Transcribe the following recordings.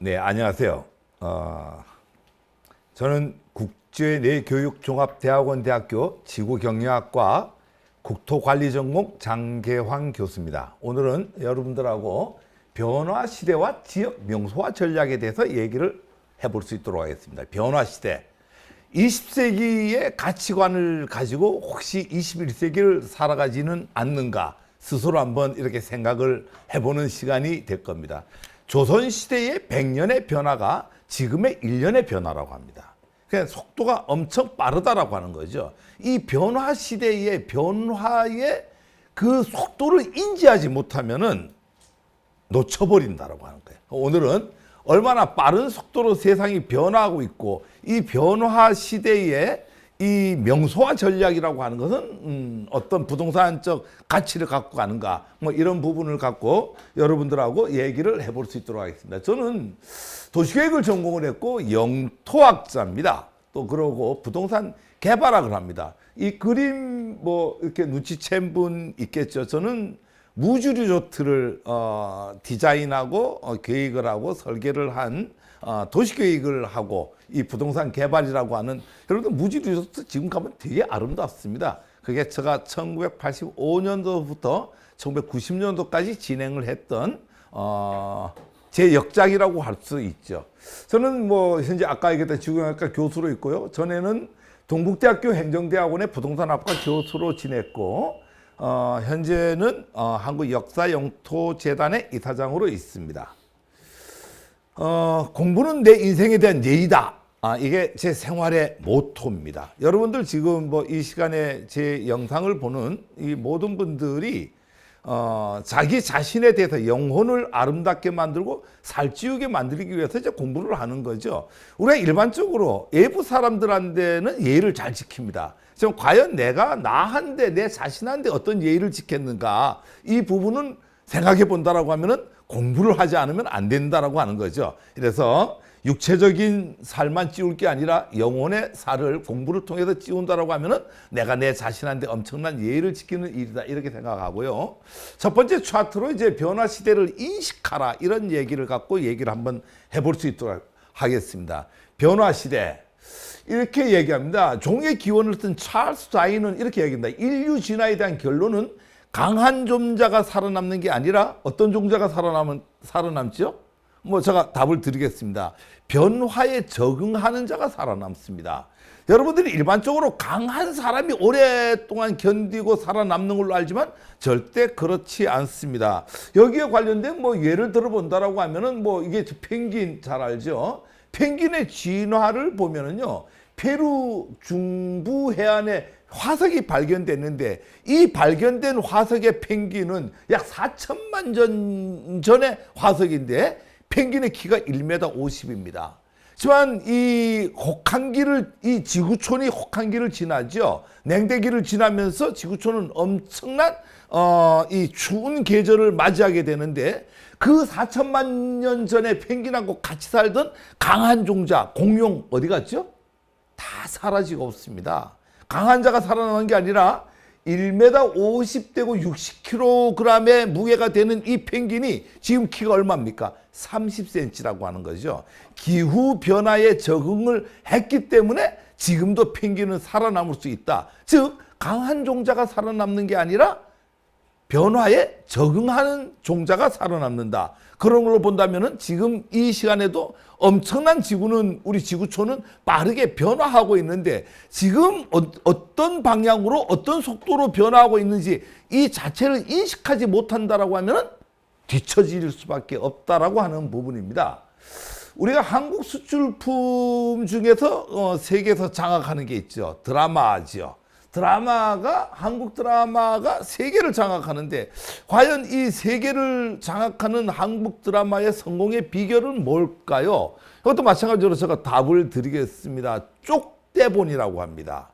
네, 안녕하세요. 저는 국제내교육종합대학원 대학교 지구경영학과 국토관리전공 장계환 교수입니다. 오늘은 여러분들하고 변화시대와 지역 명소화 전략에 대해서 얘기를 해볼 수 있도록 하겠습니다. 변화시대. 20세기의 가치관을 가지고 혹시 21세기를 살아가지는 않는가 스스로 한번 이렇게 생각을 해보는 시간이 될 겁니다. 조선시대의 100년의 변화가 지금의 1년의 변화라고 합니다. 그냥 속도가 엄청 빠르다라고 하는 거죠. 이 변화 시대의 변화의 그 속도를 인지하지 못하면은 놓쳐버린다라고 하는 거예요. 오늘은 얼마나 빠른 속도로 세상이 변화하고 있고 이 변화 시대의 이 명소화 전략이라고 하는 것은 어떤 부동산적 가치를 갖고 가는가 뭐 이런 부분을 갖고 여러분들하고 얘기를 해볼 수 있도록 하겠습니다. 저는 도시계획을 전공을 했고 영토학자입니다. 또 그러고 부동산 개발학을 합니다. 이 그림 뭐 이렇게 눈치챈 분 있겠죠. 저는 무주 리조트를 디자인하고 계획을 하고 설계를 한 도시계획을 하고 이 부동산 개발이라고 하는 여러분들 무주 리조트 지금 가면 되게 아름답습니다. 그게 제가 1985년도부터 1990년도까지 진행을 했던 제 역작이라고 할 수 있죠. 저는 뭐 현재 아까 얘기했던 지구경영학과 교수로 있고요. 전에는 동국대학교 행정대학원의 부동산학과 교수로 지냈고 현재는 한국역사영토재단의 이사장으로 있습니다. 공부는 내 인생에 대한 예의다. 이게 제 생활의 모토입니다. 여러분들 지금 뭐 이 시간에 제 영상을 보는 이 모든 분들이 자기 자신에 대해서 영혼을 아름답게 만들고 살찌우게 만들기 위해서 이제 공부를 하는 거죠. 우리가 일반적으로 외부 사람들한테는 예의를 잘 지킵니다. 지금 과연 내가 나한테 내 자신한테 어떤 예의를 지켰는가 이 부분은 생각해 본다라고 하면은 공부를 하지 않으면 안 된다라고 하는 거죠. 그래서 육체적인 살만 찌울 게 아니라 영혼의 살을 공부를 통해서 찌운다라고 하면은 내가 내 자신한테 엄청난 예의를 지키는 일이다 이렇게 생각하고요. 첫 번째 차트로 이제 변화 시대를 인식하라 이런 얘기를 갖고 얘기를 한번 해볼 수 있도록 하겠습니다. 변화 시대. 이렇게 얘기합니다. 종의 기원을 쓴 찰스 다윈은 이렇게 얘기합니다. 인류 진화에 대한 결론은 강한 종자가 살아남는 게 아니라 어떤 종자가 살아남죠? 뭐 제가 답을 드리겠습니다. 변화에 적응하는 자가 살아남습니다. 여러분들이 일반적으로 강한 사람이 오랫동안 견디고 살아남는 걸로 알지만 절대 그렇지 않습니다. 여기에 관련된 뭐 예를 들어 본다라고 하면은 뭐 이게 펭귄 잘 알죠? 펭귄의 진화를 보면은요. 페루 중부 해안에 화석이 발견됐는데 이 발견된 화석의 펭귄은 약 4천만 년 전의 화석인데 펭귄의 키가 1m 50입니다. 하지만 이 지구촌이 혹한기를 지나죠. 냉대기를 지나면서 지구촌은 엄청난 이 추운 계절을 맞이하게 되는데 그 4천만 년 전에 펭귄하고 같이 살던 강한 종자, 공룡 어디 갔죠? 다 사라지고 없습니다. 강한 자가 살아나는 게 아니라 1m 50되고 60kg의 무게가 되는 이 펭귄이 지금 키가 얼마입니까? 30cm라고 하는 거죠. 기후 변화에 적응을 했기 때문에 지금도 펭귄은 살아남을 수 있다. 즉 강한 종자가 살아남는 게 아니라 변화에 적응하는 종자가 살아남는다. 그런 걸로 본다면은 지금 이 시간에도 엄청난 우리 지구촌은 빠르게 변화하고 있는데 지금 어떤 방향으로 어떤 속도로 변화하고 있는지 이 자체를 인식하지 못한다라고 하면은 뒤처질 수밖에 없다라고 하는 부분입니다. 우리가 한국 수출품 중에서 세계에서 장악하는 게 있죠. 드라마죠. 한국 드라마가 세계를 장악하는데 과연 이 세계를 장악하는 한국 드라마의 성공의 비결은 뭘까요? 이것도 마찬가지로 제가 답을 드리겠습니다. 쪽대본이라고 합니다.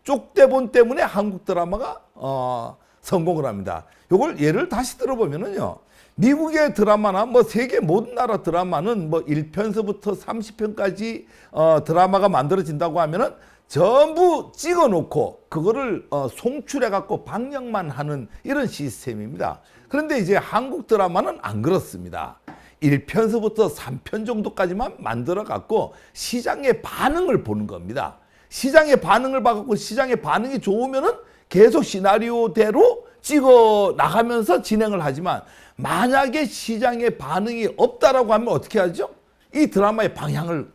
쪽대본 때문에 한국 드라마가 성공을 합니다. 이걸 예를 다시 들어보면은요. 미국의 드라마나 뭐 세계 모든 나라 드라마는 뭐 1편서부터 30편까지 드라마가 만들어진다고 하면은 전부 찍어놓고 그거를 송출해갖고 방영만 하는 이런 시스템입니다. 그런데 이제 한국 드라마는 안 그렇습니다. 1편서부터 3편 정도까지만 만들어 갖고 시장의 반응을 보는 겁니다. 시장의 반응을 봐갖고 시장의 반응이 좋으면은 계속 시나리오대로 찍어 나가면서 진행을 하지만, 만약에 시장의 반응이 없다라고 하면 어떻게 하죠? 이 드라마의 방향을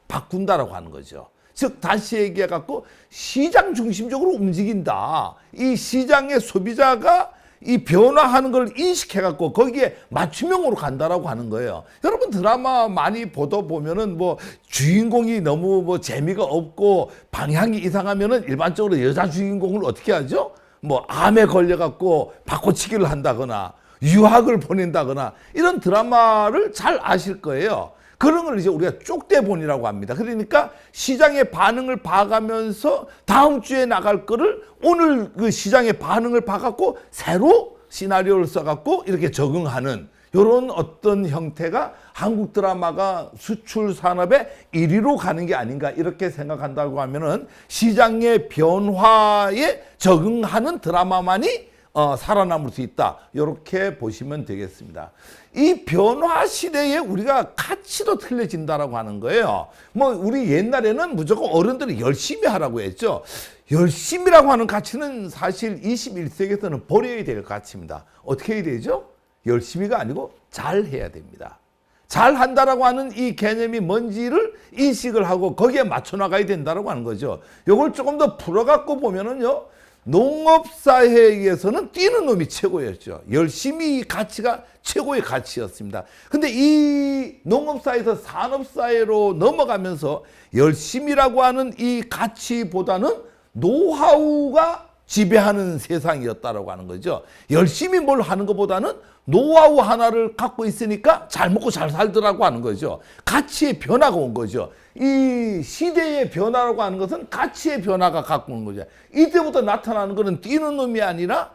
바꾼다라고 하는 거죠. 즉 다시 얘기해 갖고 시장 중심적으로 움직인다. 이 시장의 소비자가 이 변화하는 걸 인식해 갖고 거기에 맞춤형으로 간다라고 하는 거예요. 여러분 드라마 많이 보다 보면은 뭐 주인공이 너무 뭐 재미가 없고 방향이 이상하면은 일반적으로 여자 주인공을 어떻게 하죠? 뭐 암에 걸려 갖고 바꿔치기를 한다거나 유학을 보낸다거나 이런 드라마를 잘 아실 거예요. 그런 걸 이제 우리가 쪽대본이라고 합니다. 그러니까 시장의 반응을 봐가면서 다음 주에 나갈 거를 오늘 그 시장의 반응을 봐갖고 새로 시나리오를 써갖고 이렇게 적응하는 이런 어떤 형태가 한국 드라마가 수출 산업의 1위로 가는 게 아닌가 이렇게 생각한다고 하면은 시장의 변화에 적응하는 드라마만이 살아남을 수 있다. 이렇게 보시면 되겠습니다. 이 변화 시대에 우리가 가치도 틀려진다라고 하는 거예요. 뭐 우리 옛날에는 무조건 어른들이 열심히 하라고 했죠. 열심히라고 하는 가치는 사실 21세기에서는 버려야 될 가치입니다. 어떻게 해야 되죠? 열심히가 아니고 잘해야 됩니다. 잘한다라고 하는 이 개념이 뭔지를 인식을 하고 거기에 맞춰 나가야 된다라고 하는 거죠. 이걸 조금 더 풀어갖고 보면은요. 농업사회에서는 뛰는 놈이 최고였죠. 열심히 가치가 최고의 가치였습니다. 근데 이 농업사회에서 산업사회로 넘어가면서 열심히라고 하는 이 가치보다는 노하우가 지배하는 세상이었다라고 하는 거죠. 열심히 뭘 하는 것보다는 노하우 하나를 갖고 있으니까 잘 먹고 잘 살더라고 하는 거죠. 가치의 변화가 온 거죠. 이 시대의 변화라고 하는 것은 가치의 변화가 갖고 온 거죠. 이때부터 나타나는 것은 뛰는 놈이 아니라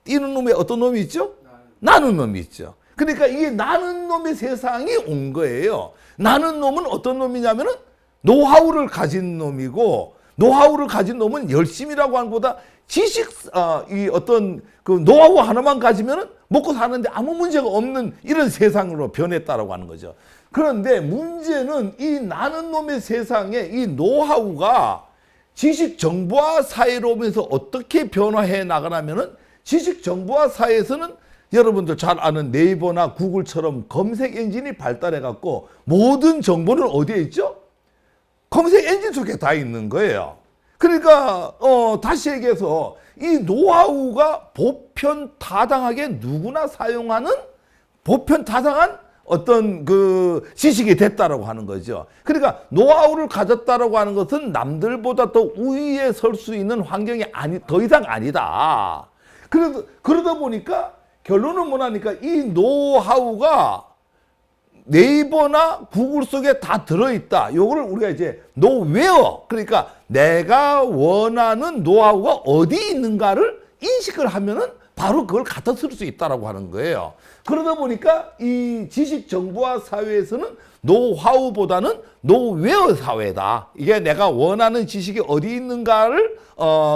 뛰는 놈에 어떤 놈이 있죠? 나는 놈이 있죠. 그러니까 이게 나는 놈의 세상이 온 거예요. 나는 놈은 어떤 놈이냐면은 노하우를 가진 놈이고, 노하우를 가진 놈은 열심이라고 하는 것보다 지식, 이 어떤 그 노하우 하나만 가지면은 먹고 사는데 아무 문제가 없는 이런 세상으로 변했다라고 하는 거죠. 그런데 문제는 이 나는 놈의 세상에 이 노하우가 지식 정보화 사회로 오면서 어떻게 변화해 나가냐면은, 지식 정보화 사회에서는 여러분들 잘 아는 네이버나 구글처럼 검색 엔진이 발달해 갖고 모든 정보는 어디에 있죠? 검색 엔진 속에 다 있는 거예요. 그러니까 다시 얘기해서 이 노하우가 보편타당하게 누구나 사용하는 보편타당한 어떤 그 지식이 됐다라고 하는 거죠. 그러니까 노하우를 가졌다라고 하는 것은 남들보다 더 우위에 설 수 있는 환경이 더 이상 아니다. 그러다 보니까 결론은 뭐냐니까 이 노하우가 네이버나 구글 속에 다 들어있다. 요거를 우리가 이제 노웨어, 그러니까 내가 원하는 노하우가 어디 있는가를 인식을 하면은 바로 그걸 갖다 쓸 수 있다라고 하는 거예요. 그러다 보니까 이 지식 정보화 사회에서는 노하우보다는 노웨어 사회다. 이게 내가 원하는 지식이 어디 있는가를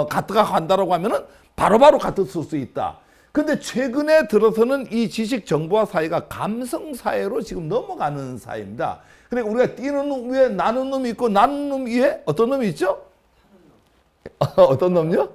갖다가 간다라고 하면은 바로바로 갖다 쓸 수 있다. 근데 최근에 들어서는 이 지식 정보화 사회가 감성 사회로 지금 넘어가는 사회입니다. 그러니까 우리가 뛰는 놈 위에 나는 놈이 있고, 나는 놈 위에 어떤 놈이 있죠? 어떤 놈요?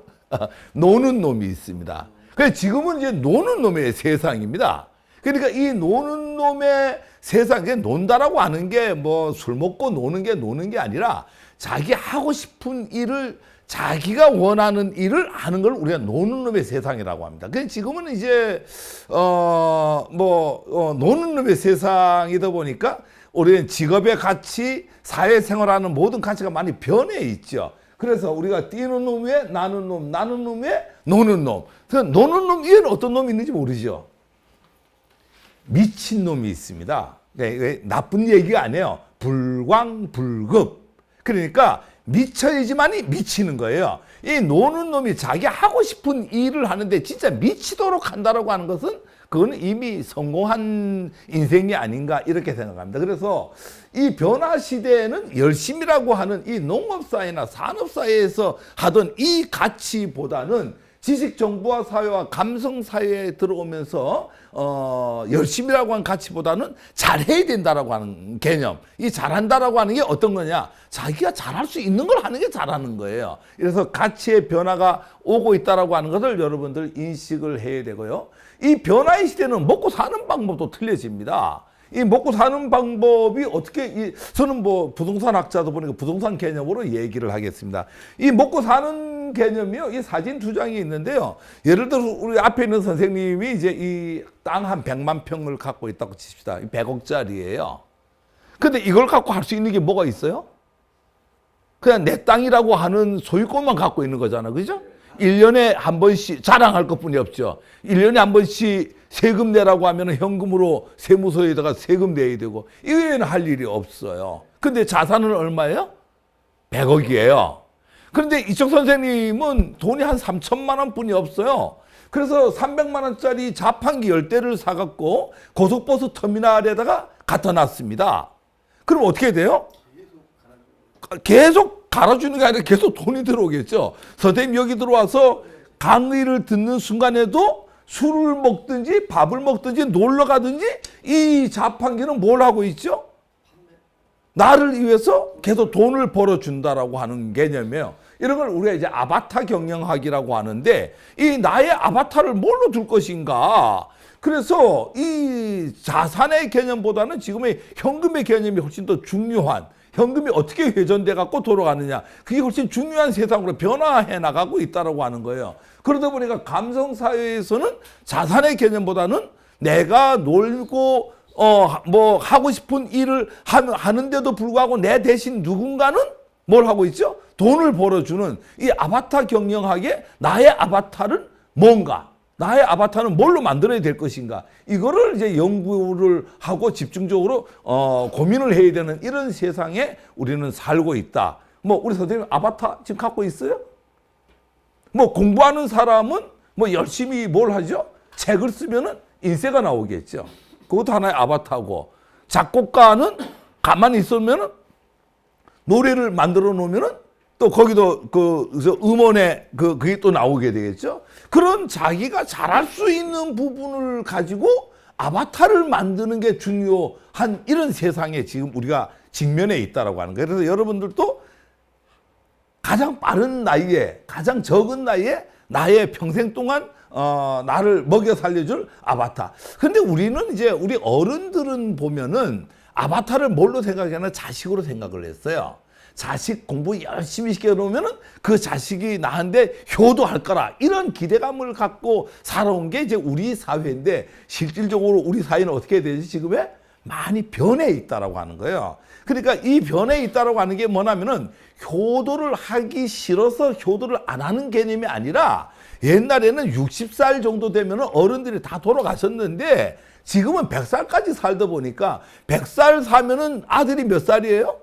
노는 놈이 있습니다. 그래서 지금은 이제 노는 놈의 세상입니다. 그러니까 이 노는 놈의 세상에 논다라고 하는 게 뭐 술 먹고 노는 게 아니라 자기 하고 싶은 일을, 자기가 원하는 일을 하는 걸 우리가 노는 놈의 세상이라고 합니다. 그래서 지금은 이제 노는 놈의 세상이다 보니까 우리는 직업의 가치, 사회생활하는 모든 가치가 많이 변해 있죠. 그래서 우리가 뛰는 놈 위에 나는 놈, 나는 놈 위에 노는 놈. 그래서 노는 놈 위에는 어떤 놈이 있는지 모르죠. 미친 놈이 있습니다. 왜 나쁜 얘기가 아니에요. 불광불급. 그러니까 미쳐야지만이 미치는 거예요. 이 노는 놈이 자기 하고 싶은 일을 하는데 진짜 미치도록 한다라고 하는 것은 그거는 이미 성공한 인생이 아닌가 이렇게 생각합니다. 그래서 이 변화 시대에는 열심이라고 하는 이 농업사회나 산업사회에서 하던 이 가치보다는 지식 정보화 사회와 감성 사회에 들어오면서 열심이라고 하는 가치보다는 잘해야 된다라고 하는 개념. 이 잘한다라고 하는 게 어떤 거냐? 자기가 잘할 수 있는 걸 하는 게 잘하는 거예요. 그래서 가치의 변화가 오고 있다라고 하는 것을 여러분들 인식을 해야 되고요. 이 변화의 시대는 먹고 사는 방법도 틀려집니다. 이 먹고 사는 방법이 어떻게, 저는 뭐 부동산 학자도 보니까 부동산 개념으로 얘기를 하겠습니다. 이 먹고 사는 개념이요. 이 사진 두 장이 있는데요. 예를 들어서 우리 앞에 있는 선생님이 이제 이 땅 한 100만 평을 갖고 있다고 칩시다. 100억짜리예요. 근데 이걸 갖고 할 수 있는 게 뭐가 있어요? 그냥 내 땅이라고 하는 소유권만 갖고 있는 거잖아. 그죠? 1년에 한 번씩 자랑할 것뿐이 없죠. 1년에 한 번씩 세금 내라고 하면 현금으로 세무서에다가 세금 내야 되고 이외에는 할 일이 없어요. 근데 자산은 얼마예요? 100억이에요. 그런데 이쪽 선생님은 돈이 한 3천만 원 뿐이 없어요. 그래서 300만 원짜리 자판기 10대를 사갖고 고속버스 터미널에다가 갖다 놨습니다. 그럼 어떻게 돼요? 계속 갈아주는 게 아니라 계속 돈이 들어오겠죠. 선생님 여기 들어와서 강의를 듣는 순간에도 술을 먹든지 밥을 먹든지 놀러 가든지 이 자판기는 뭘 하고 있죠? 나를 위해서 계속 돈을 벌어준다라고 하는 개념이에요. 이런 걸 우리가 이제 아바타 경영학이라고 하는데 이 나의 아바타를 뭘로 둘 것인가? 그래서 이 자산의 개념보다는 지금의 현금의 개념이 훨씬 더 중요한, 현금이 어떻게 회전돼 갖고 돌아가느냐, 그게 훨씬 중요한 세상으로 변화해 나가고 있다라고 하는 거예요. 그러다 보니까 감성 사회에서는 자산의 개념보다는 내가 놀고 뭐 하고 싶은 일을 하는데도 불구하고 내 대신 누군가는 뭘 하고 있죠? 돈을 벌어주는 이 아바타 경영학의 나의 아바타는 뭔가? 나의 아바타는 뭘로 만들어야 될 것인가? 이거를 이제 연구를 하고 집중적으로 고민을 해야 되는 이런 세상에 우리는 살고 있다. 뭐 우리 선생님 아바타 지금 갖고 있어요? 뭐 공부하는 사람은 뭐 열심히 뭘 하죠? 책을 쓰면은 인쇄가 나오겠죠. 그것도 하나의 아바타고, 작곡가는 가만히 있으면은 노래를 만들어 놓으면은 또 거기도 음원에 그게 또 나오게 되겠죠. 그런 자기가 잘할 수 있는 부분을 가지고 아바타를 만드는 게 중요한 이런 세상에 지금 우리가 직면해 있다라고 하는 거예요. 그래서 여러분들도 가장 빠른 나이에, 가장 적은 나이에 나의 평생 동안 나를 먹여 살려줄 아바타. 근데 우리는 이제 우리 어른들은 보면은 아바타를 뭘로 생각하냐면 자식으로 생각을 했어요. 자식 공부 열심히 시켜놓으면은 그 자식이 나한테 효도할 거라, 이런 기대감을 갖고 살아온 게 이제 우리 사회인데, 실질적으로 우리 사회는 어떻게 되지? 지금에 많이 변해 있다라고 하는 거예요. 그러니까 이 변해 있다라고 하는 게 뭐냐면은 효도를 하기 싫어서 효도를 안 하는 개념이 아니라, 옛날에는 60살 정도 되면은 어른들이 다 돌아가셨는데 지금은 100살까지 살다 보니까 100살 사면은 아들이 몇 살이에요?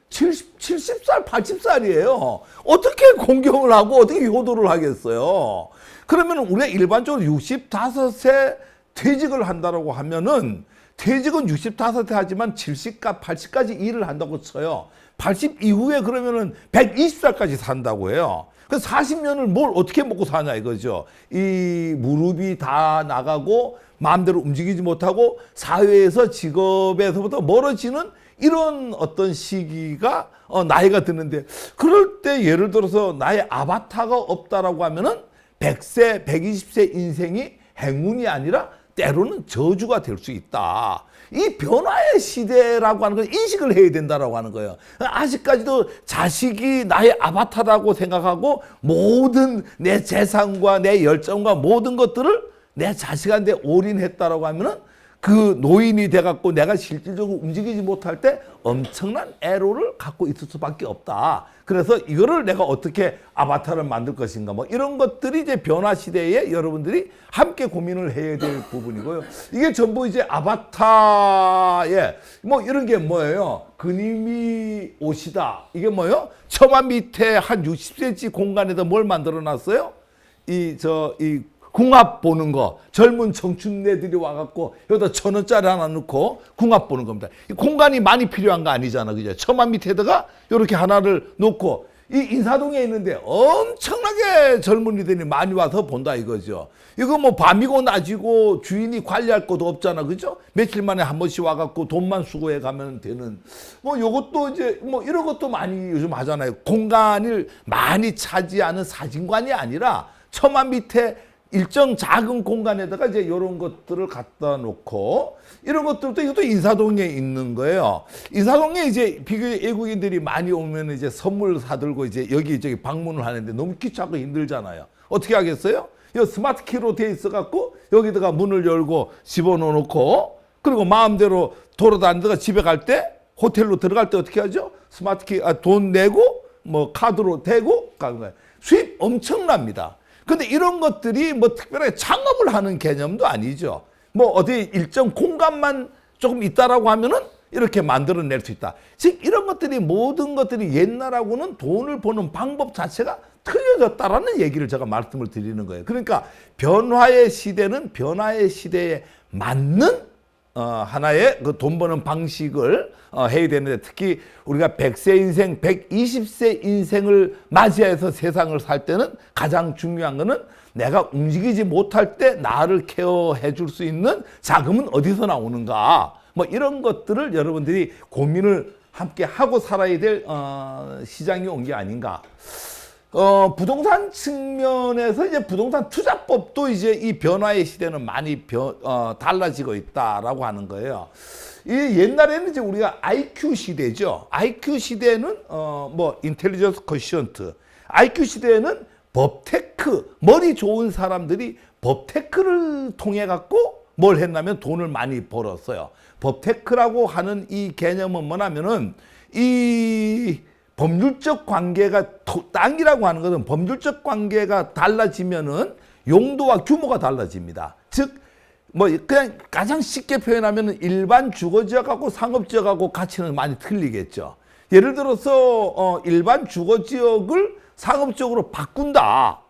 70살, 80살이에요. 어떻게 공경을 하고 어떻게 효도를 하겠어요? 그러면 우리가 일반적으로 65세 퇴직을 한다고 하면은, 퇴직은 65세 하지만 70과 80까지 일을 한다고 쳐요. 80 이후에 그러면은 120살까지 산다고 해요. 그래서 40년을 뭘 어떻게 먹고 사냐 이거죠. 이 무릎이 다 나가고 마음대로 움직이지 못하고 사회에서, 직업에서부터 멀어지는 이런 어떤 시기가 나이가 드는데, 그럴 때 예를 들어서 나의 아바타가 없다라고 하면은 100세, 120세 인생이 행운이 아니라 때로는 저주가 될 수 있다. 이 변화의 시대라고 하는 걸 인식을 해야 된다라고 하는 거예요. 아직까지도 자식이 나의 아바타라고 생각하고 모든 내 재산과 내 열정과 모든 것들을 내 자식한테 올인했다라고 하면은 그 노인이 돼갖고 내가 실질적으로 움직이지 못할 때 엄청난 애로를 갖고 있을 수밖에 없다. 그래서 이거를 내가 어떻게 아바타를 만들 것인가, 뭐 이런 것들이 이제 변화 시대에 여러분들이 함께 고민을 해야 될 부분이고요. 이게 전부 이제 아바타에 뭐 이런 게 뭐예요? 그님이 오시다. 이게 뭐예요? 처마 밑에 한 60cm 공간에다 뭘 만들어 놨어요? 이 궁합 보는 거, 젊은 청춘네들이 와갖고 여기다 1,000원짜리 하나 넣고 궁합 보는 겁니다. 공간이 많이 필요한 거 아니잖아, 그죠? 처마 밑에다가 이렇게 하나를 놓고, 이 인사동에 있는데 엄청나게 젊은이들이 많이 와서 본다 이거죠. 이거 뭐 밤이고 낮이고 주인이 관리할 것도 없잖아, 그죠? 며칠 만에 한 번씩 와갖고 돈만 수거해 가면 되는 뭐 요것도 이제 뭐 이런 것도 많이 요즘 하잖아요. 공간을 많이 차지하는 사진관이 아니라 처마 밑에 일정 작은 공간에다가 이제 이런 것들을 갖다 놓고 이런 것들도 이것도 인사동에 있는 거예요. 인사동에 이제 비교적 외국인들이 많이 오면 이제 선물 사들고 이제 여기저기 방문을 하는데 너무 귀찮고 힘들잖아요. 어떻게 하겠어요? 이 스마트 키로 돼 있어 갖고 여기다가 문을 열고 집어넣어 놓고 그리고 마음대로 돌아다니다가 집에 갈 때 호텔로 들어갈 때 어떻게 하죠? 스마트 키 돈 내고 뭐 카드로 대고 가는 거예요. 수입 엄청납니다. 근데 이런 것들이 뭐 특별하게 창업을 하는 개념도 아니죠. 뭐 어디 일정 공간만 조금 있다라고 하면은 이렇게 만들어낼 수 있다. 즉 이런 것들이 모든 것들이 옛날하고는 돈을 버는 방법 자체가 틀려졌다라는 얘기를 제가 말씀을 드리는 거예요. 그러니까 변화의 시대는 변화의 시대에 맞는 하나의 그 돈 버는 방식을 해야 되는데 특히 우리가 100세 인생, 120세 인생을 맞이해서 세상을 살 때는 가장 중요한 거는 내가 움직이지 못할 때 나를 케어해 줄 수 있는 자금은 어디서 나오는가 뭐 이런 것들을 여러분들이 고민을 함께 하고 살아야 될 시장이 온 게 아닌가. 부동산 측면에서 이제 부동산 투자법도 이제 이 변화의 시대는 많이 달라지고 있다라고 하는 거예요. 이 옛날에는 이제 우리가 IQ 시대죠. IQ 시대는 뭐 인텔리전스 쿼시언트. IQ 시대에는 법테크, 머리 좋은 사람들이 법테크를 통해 갖고 뭘 했냐면 돈을 많이 벌었어요. 법테크라고 하는 이 개념은 뭐냐면은 이 법률적 관계가 땅이라고 하는 것은 법률적 관계가 달라지면은 용도와 규모가 달라집니다. 즉, 뭐 그냥 가장 쉽게 표현하면은 일반 주거지역하고 상업지역하고 가치는 많이 틀리겠죠. 예를 들어서 일반 주거지역을 상업지역으로 바꾼다.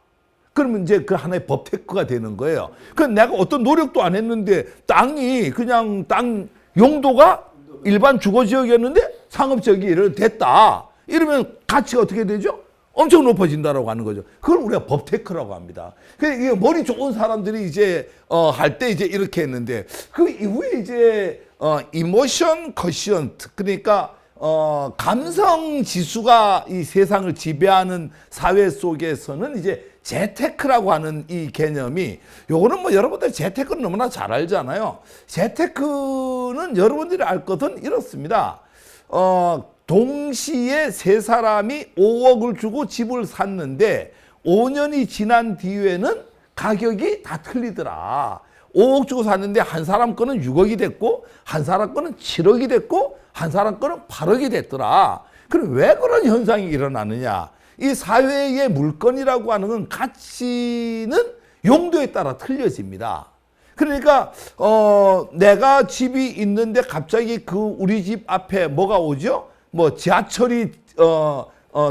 그러면 이제 그 하나의 법테크가 되는 거예요. 그 내가 어떤 노력도 안 했는데 땅이 그냥 땅 용도가 일반 주거지역이었는데 상업지역이 됐다. 이러면 가치가 어떻게 되죠? 엄청 높아진다라고 하는 거죠. 그걸 우리가 법테크라고 합니다. 이게 머리 좋은 사람들이 이제 할 때 이제 이렇게 했는데 그 이후에 이제 이모션 쿼시언트 그러니까 감성 지수가 이 세상을 지배하는 사회 속에서는 이제 재테크라고 하는 이 개념이 요거는 뭐 여러분들 재테크는 너무나 잘 알잖아요. 재테크는 여러분들이 알 것은 이렇습니다. 동시에 세 사람이 5억을 주고 집을 샀는데 5년이 지난 뒤에는 가격이 다 틀리더라. 5억 주고 샀는데 한 사람 거는 6억이 됐고 한 사람 거는 7억이 됐고 한 사람 거는 8억이 됐더라. 그럼 왜 그런 현상이 일어나느냐? 이 사회의 물건이라고 하는 건 가치는 용도에 따라 틀려집니다. 그러니까 내가 집이 있는데 갑자기 그 우리 집 앞에 뭐가 오죠? 뭐 지하철이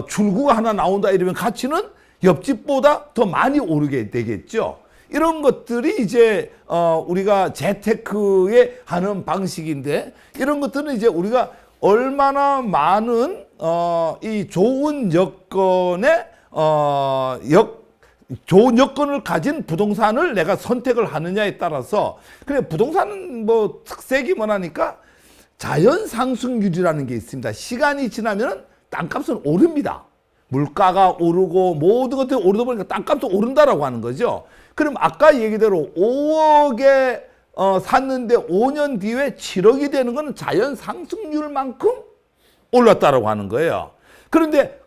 출구가 하나 나온다 이러면 가치는 옆집보다 더 많이 오르게 되겠죠. 이런 것들이 이제 우리가 재테크에 하는 방식인데 이런 것들은 이제 우리가 얼마나 많은 이 좋은 여건에 좋은 여건을 가진 부동산을 내가 선택을 하느냐에 따라서 그래 부동산은 뭐 특색이 뭐냐니까 자연 상승률이라는 게 있습니다. 시간이 지나면 땅값은 오릅니다. 물가가 오르고 모든 것들이 오르다 보니까 땅값도 오른다라고 하는 거죠. 그럼 아까 얘기대로 5억에 샀는데 5년 뒤에 7억이 되는 것은 자연 상승률만큼 올랐다라고 하는 거예요. 그런데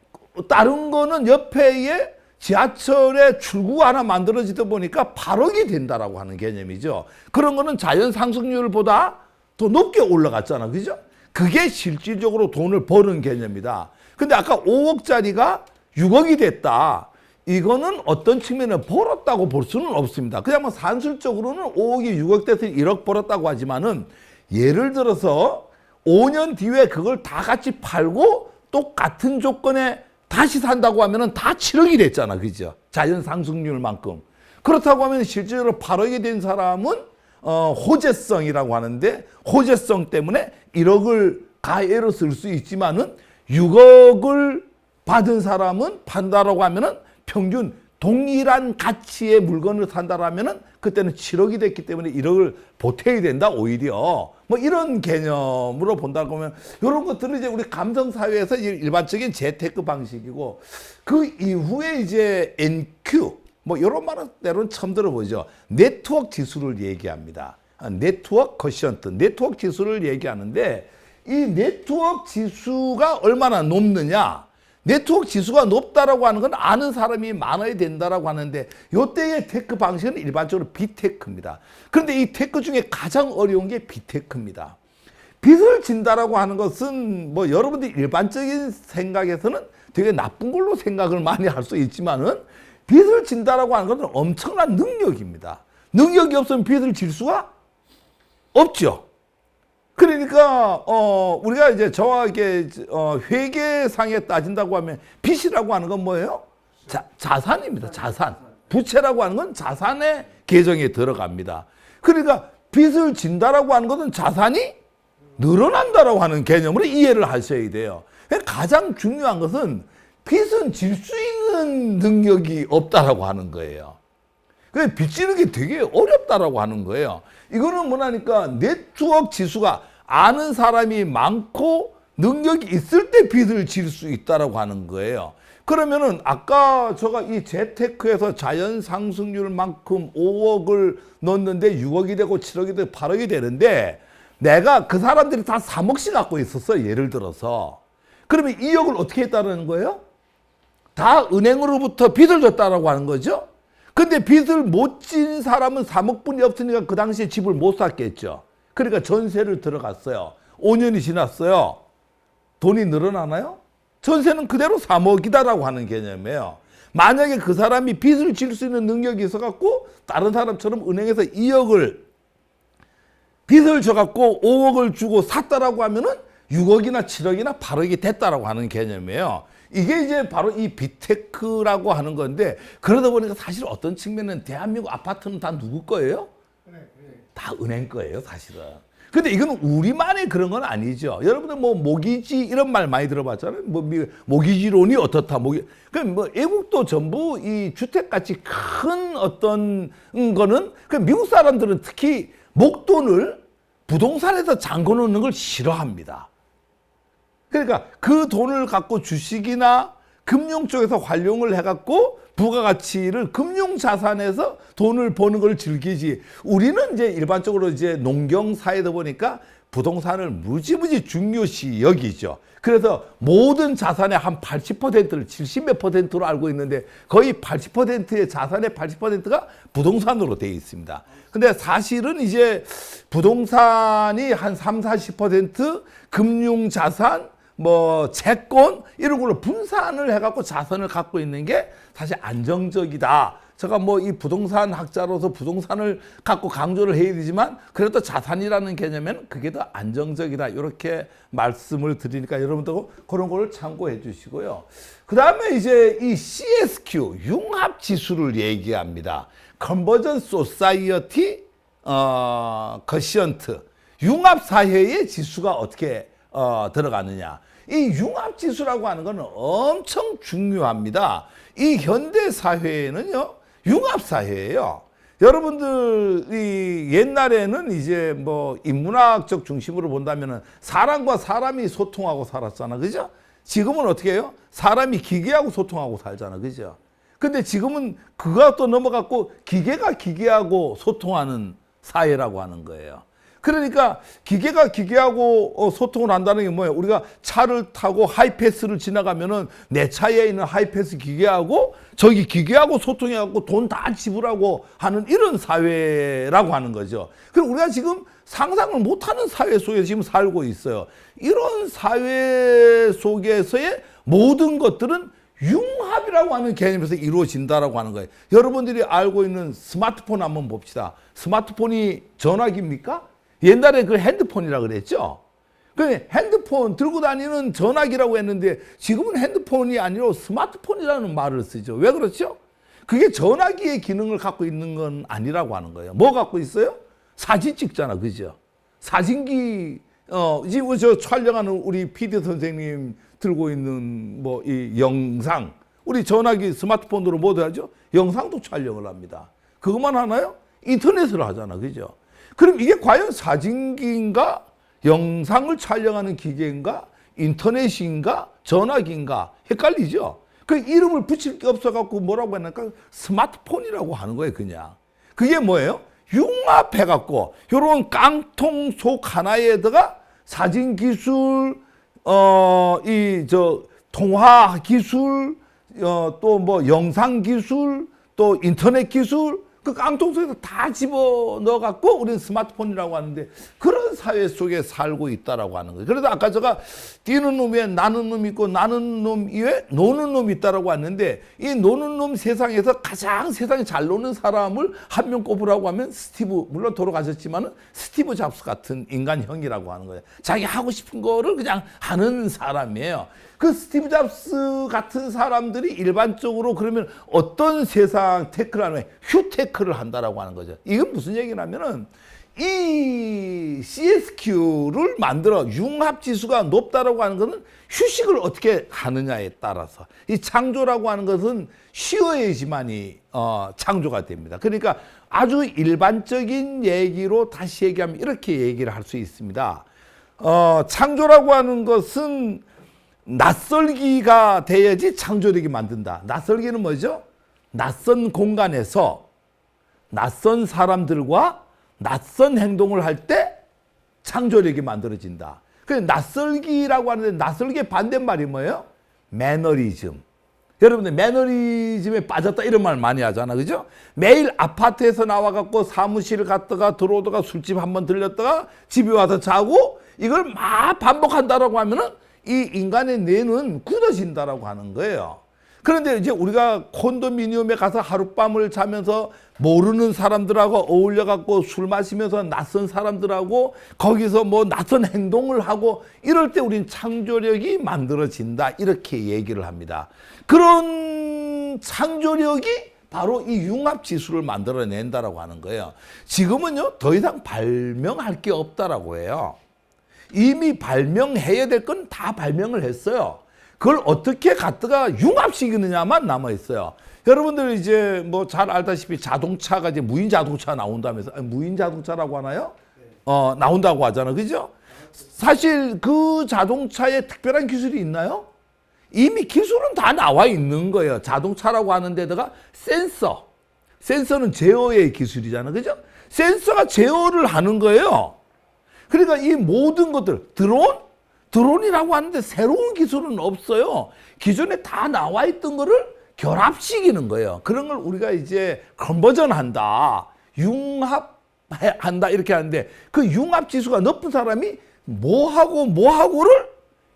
다른 거는 옆에 지하철에 출구가 하나 만들어지다 보니까 8억이 된다라고 하는 개념이죠. 그런 거는 자연 상승률보다 더 높게 올라갔잖아. 그죠? 그게 실질적으로 돈을 버는 개념이다. 근데 아까 5억짜리가 6억이 됐다. 이거는 어떤 측면에 벌었다고 볼 수는 없습니다. 그냥 뭐 산술적으로는 5억이 6억 돼서 1억 벌었다고 하지만은 예를 들어서 5년 뒤에 그걸 다 같이 팔고 똑같은 조건에 다시 산다고 하면은 다 7억이 됐잖아. 그죠? 자연 상승률만큼. 그렇다고 하면 실제로 8억이 된 사람은 호재성이라고 하는데 호재성 때문에 1억을 가해로 쓸 수 있지만은 6억을 받은 사람은 판다라고 하면은 평균 동일한 가치의 물건을 산다라면은 그때는 7억이 됐기 때문에 1억을 보태야 된다 오히려 뭐 이런 개념으로 본다고 하면 이런 것들은 이제 우리 감성 사회에서 일반적인 재테크 방식이고 그 이후에 이제 NQ 뭐 이런 말대로는 처음 들어보죠. 네트워크 지수를 얘기합니다. 네트워크 쿼션트, 네트워크 지수를 얘기하는데 이 네트워크 지수가 얼마나 높느냐? 네트워크 지수가 높다라고 하는 건 아는 사람이 많아야 된다라고 하는데 이때의 테크 방식은 일반적으로 빅테크입니다. 그런데 이 테크 중에 가장 어려운 게 빅테크입니다. 빚을 진다라고 하는 것은 뭐 여러분들이 일반적인 생각에서는 되게 나쁜 걸로 생각을 많이 할 수 있지만은 빚을 진다라고 하는 것은 엄청난 능력입니다. 능력이 없으면 빚을 질 수가 없죠. 그러니까 우리가 이제 정확하게 회계상에 따진다고 하면 빚이라고 하는 건 뭐예요? 자산입니다. 자산. 부채라고 하는 건 자산의 계정에 들어갑니다. 그러니까 빚을 진다라고 하는 것은 자산이 늘어난다라고 하는 개념으로 이해를 하셔야 돼요. 가장 중요한 것은 빚은 질 수 있는 능력이 없다라고 하는 거예요. 그래서 빚지는 게 되게 어렵다라고 하는 거예요. 이거는 뭐냐니까 네트워크 지수가 아는 사람이 많고 능력이 있을 때 빚을 질 수 있다라고 하는 거예요. 그러면은 아까 제가 이 재테크에서 자연 상승률만큼 5억을 넣었는데 6억이 되고 7억이 되고 8억이 되는데 내가 그 사람들이 다 3억씩 갖고 있었어. 예를 들어서. 그러면 2억을 어떻게 했다는 거예요? 다 은행으로부터 빚을 졌다라고 하는 거죠. 근데 빚을 못 진 사람은 3억뿐이 없으니까 그 당시에 집을 못 샀겠죠. 그러니까 전세를 들어갔어요. 5년이 지났어요. 돈이 늘어나나요? 전세는 그대로 3억이다라고 하는 개념이에요. 만약에 그 사람이 빚을 질 수 있는 능력이 있어갖고 다른 사람처럼 은행에서 2억을 빚을 져갖고 5억을 주고 샀다라고 하면은 6억이나 7억이나 8억이 됐다라고 하는 개념이에요. 이게 이제 바로 이 빅테크라고 하는 건데 그러다 보니까 사실 어떤 측면은 대한민국 아파트는 다 누구 거예요? 다 은행 거예요, 사실은. 근데 이건 우리만의 그런 건 아니죠. 여러분들 뭐 모기지 이런 말 많이 들어봤잖아요. 뭐 모기지론이 어떻다. 그럼 뭐 외국도 전부 이 주택같이 큰 어떤 거는 그 미국 사람들은 특히 목돈을 부동산에서 잠궈 놓는 걸 싫어합니다. 그러니까 그 돈을 갖고 주식이나 금융 쪽에서 활용을 해갖고 부가가치를 금융자산에서 돈을 버는 걸 즐기지. 우리는 이제 일반적으로 이제 농경사회다 보니까 부동산을 무지무지 중요시 여기죠. 그래서 모든 자산의 한 80%를 70몇 %로 알고 있는데 거의 80%의 자산의 80%가 부동산으로 되어 있습니다. 근데 사실은 이제 부동산이 한 3, 40% 금융자산 뭐 채권 이런 걸로 분산을 해갖고 자산을 갖고 있는 게 사실 안정적이다. 제가 뭐 이 부동산 학자로서 부동산을 갖고 강조를 해야 되지만 그래도 자산이라는 개념에는 그게 더 안정적이다. 이렇게 말씀을 드리니까 여러분들 그런 걸 참고해 주시고요. 그 다음에 이제 이 CSQ 융합 지수를 얘기합니다. 컨버전 소사이어티 거시언트 융합 사회의 지수가 어떻게 들어가느냐. 이 융합지수라고 하는 것은 엄청 중요합니다. 이 현대사회는요, 융합사회예요. 여러분들이 옛날에는 이제 뭐 인문학적 중심으로 본다면은 사람과 사람이 소통하고 살았잖아. 그죠? 지금은 어떻게 해요? 사람이 기계하고 소통하고 살잖아. 그죠? 근데 지금은 그가 또 넘어갔고 기계가 기계하고 소통하는 사회라고 하는 거예요. 그러니까 기계가 기계하고 소통을 한다는 게 뭐예요? 우리가 차를 타고 하이패스를 지나가면은 내 차에 있는 하이패스 기계하고 저기 기계하고 소통해갖고 돈 다 지불하고 하는 이런 사회라고 하는 거죠. 그럼 우리가 지금 상상을 못하는 사회 속에 지금 살고 있어요. 이런 사회 속에서의 모든 것들은 융합이라고 하는 개념에서 이루어진다라고 하는 거예요. 여러분들이 알고 있는 스마트폰 한번 봅시다. 스마트폰이 전화기입니까? 옛날에 그 핸드폰이라 그랬죠. 그 핸드폰 들고 다니는 전화기라고 했는데 지금은 핸드폰이 아니라 스마트폰이라는 말을 쓰죠. 왜 그렇죠? 그게 전화기의 기능을 갖고 있는 건 아니라고 하는 거예요. 뭐 갖고 있어요? 사진 찍잖아, 그죠? 사진기 지금 저 촬영하는 우리 PD 선생님 들고 있는 뭐 이 영상, 우리 전화기 스마트폰으로 뭐도 하죠? 영상도 촬영을 합니다. 그것만 하나요? 인터넷으로 하잖아, 그죠? 그럼 이게 과연 사진기인가, 영상을 촬영하는 기계인가, 인터넷인가, 전화기인가 헷갈리죠? 그 이름을 붙일 게 없어갖고 뭐라고 하니까 스마트폰이라고 하는 거예요, 그냥. 그게 뭐예요? 융합해갖고 이런 깡통 속 하나에다가 사진 기술, 통화 기술, 또 뭐 영상 기술, 또 인터넷 기술, 그 깡통 속에서 다 집어 넣어갖고 우리는 스마트폰이라고 하는데 그런 사회 속에 살고 있다라고 하는 거예요. 그래서 아까 제가 뛰는 놈 위에 나는 놈 있고 나는 놈 위에 노는 놈이 있다라고 했는데 이 노는 놈 세상에서 가장 세상에 잘 노는 사람을 한 명 꼽으라고 하면 물론 돌아가셨지만은 스티브 잡스 같은 인간형이라고 하는 거예요. 자기 하고 싶은 거를 그냥 하는 사람이에요. 그 스티브 잡스 같은 사람들이 일반적으로 그러면 어떤 세상 태클을 하면 휴테크를 한다라고 하는 거죠. 이건 무슨 얘기냐면은 이 CSQ를 만들어 융합지수가 높다라고 하는 것은 휴식을 어떻게 하느냐에 따라서 이 창조라고 하는 것은 쉬어야지만이 창조가 됩니다. 그러니까 아주 일반적인 얘기로 다시 얘기하면 이렇게 얘기를 할 수 있습니다. 창조라고 하는 것은 낯설기가 돼야지 창조력이 만든다. 낯설기는 뭐죠? 낯선 공간에서 낯선 사람들과 낯선 행동을 할 때 창조력이 만들어진다. 그래서 낯설기라고 하는데 낯설기의 반대말이 뭐예요? 매너리즘. 여러분들 매너리즘에 빠졌다 이런 말 많이 하잖아, 그죠? 매일 아파트에서 나와갖고 사무실 갔다가 들어오다가 술집 한번 들렸다가 집에 와서 자고 이걸 막 반복한다라고 하면은 이 인간의 뇌는 굳어진다라고 하는 거예요. 그런데 이제 우리가 콘도미니엄에 가서 하룻밤을 자면서 모르는 사람들하고 어울려갖고 술 마시면서 낯선 사람들하고 거기서 뭐 낯선 행동을 하고 이럴 때 우린 창조력이 만들어진다. 이렇게 얘기를 합니다. 그런 창조력이 바로 이 융합지수를 만들어낸다라고 하는 거예요. 지금은요, 더 이상 발명할 게 없다라고 해요. 이미 발명해야 될 건 다 발명을 했어요. 그걸 어떻게 갖다가 융합시키느냐만 남아있어요. 여러분들 이제 뭐 잘 알다시피 자동차가 이제 무인 자동차 나온다면서, 무인 자동차라고 하나요? 나온다고 하잖아. 그죠? 사실 그 자동차에 특별한 기술이 있나요? 이미 기술은 다 나와 있는 거예요. 자동차라고 하는 데다가 센서는 제어의 기술이잖아. 그죠? 센서가 제어를 하는 거예요. 그러니까 이 모든 것들, 드론이라고 하는데 새로운 기술은 없어요. 기존에 다 나와 있던 거를 결합시키는 거예요. 그런 걸 우리가 이제 컨버전 한다, 융합한다 이렇게 하는데 그 융합 지수가 높은 사람이 뭐하고를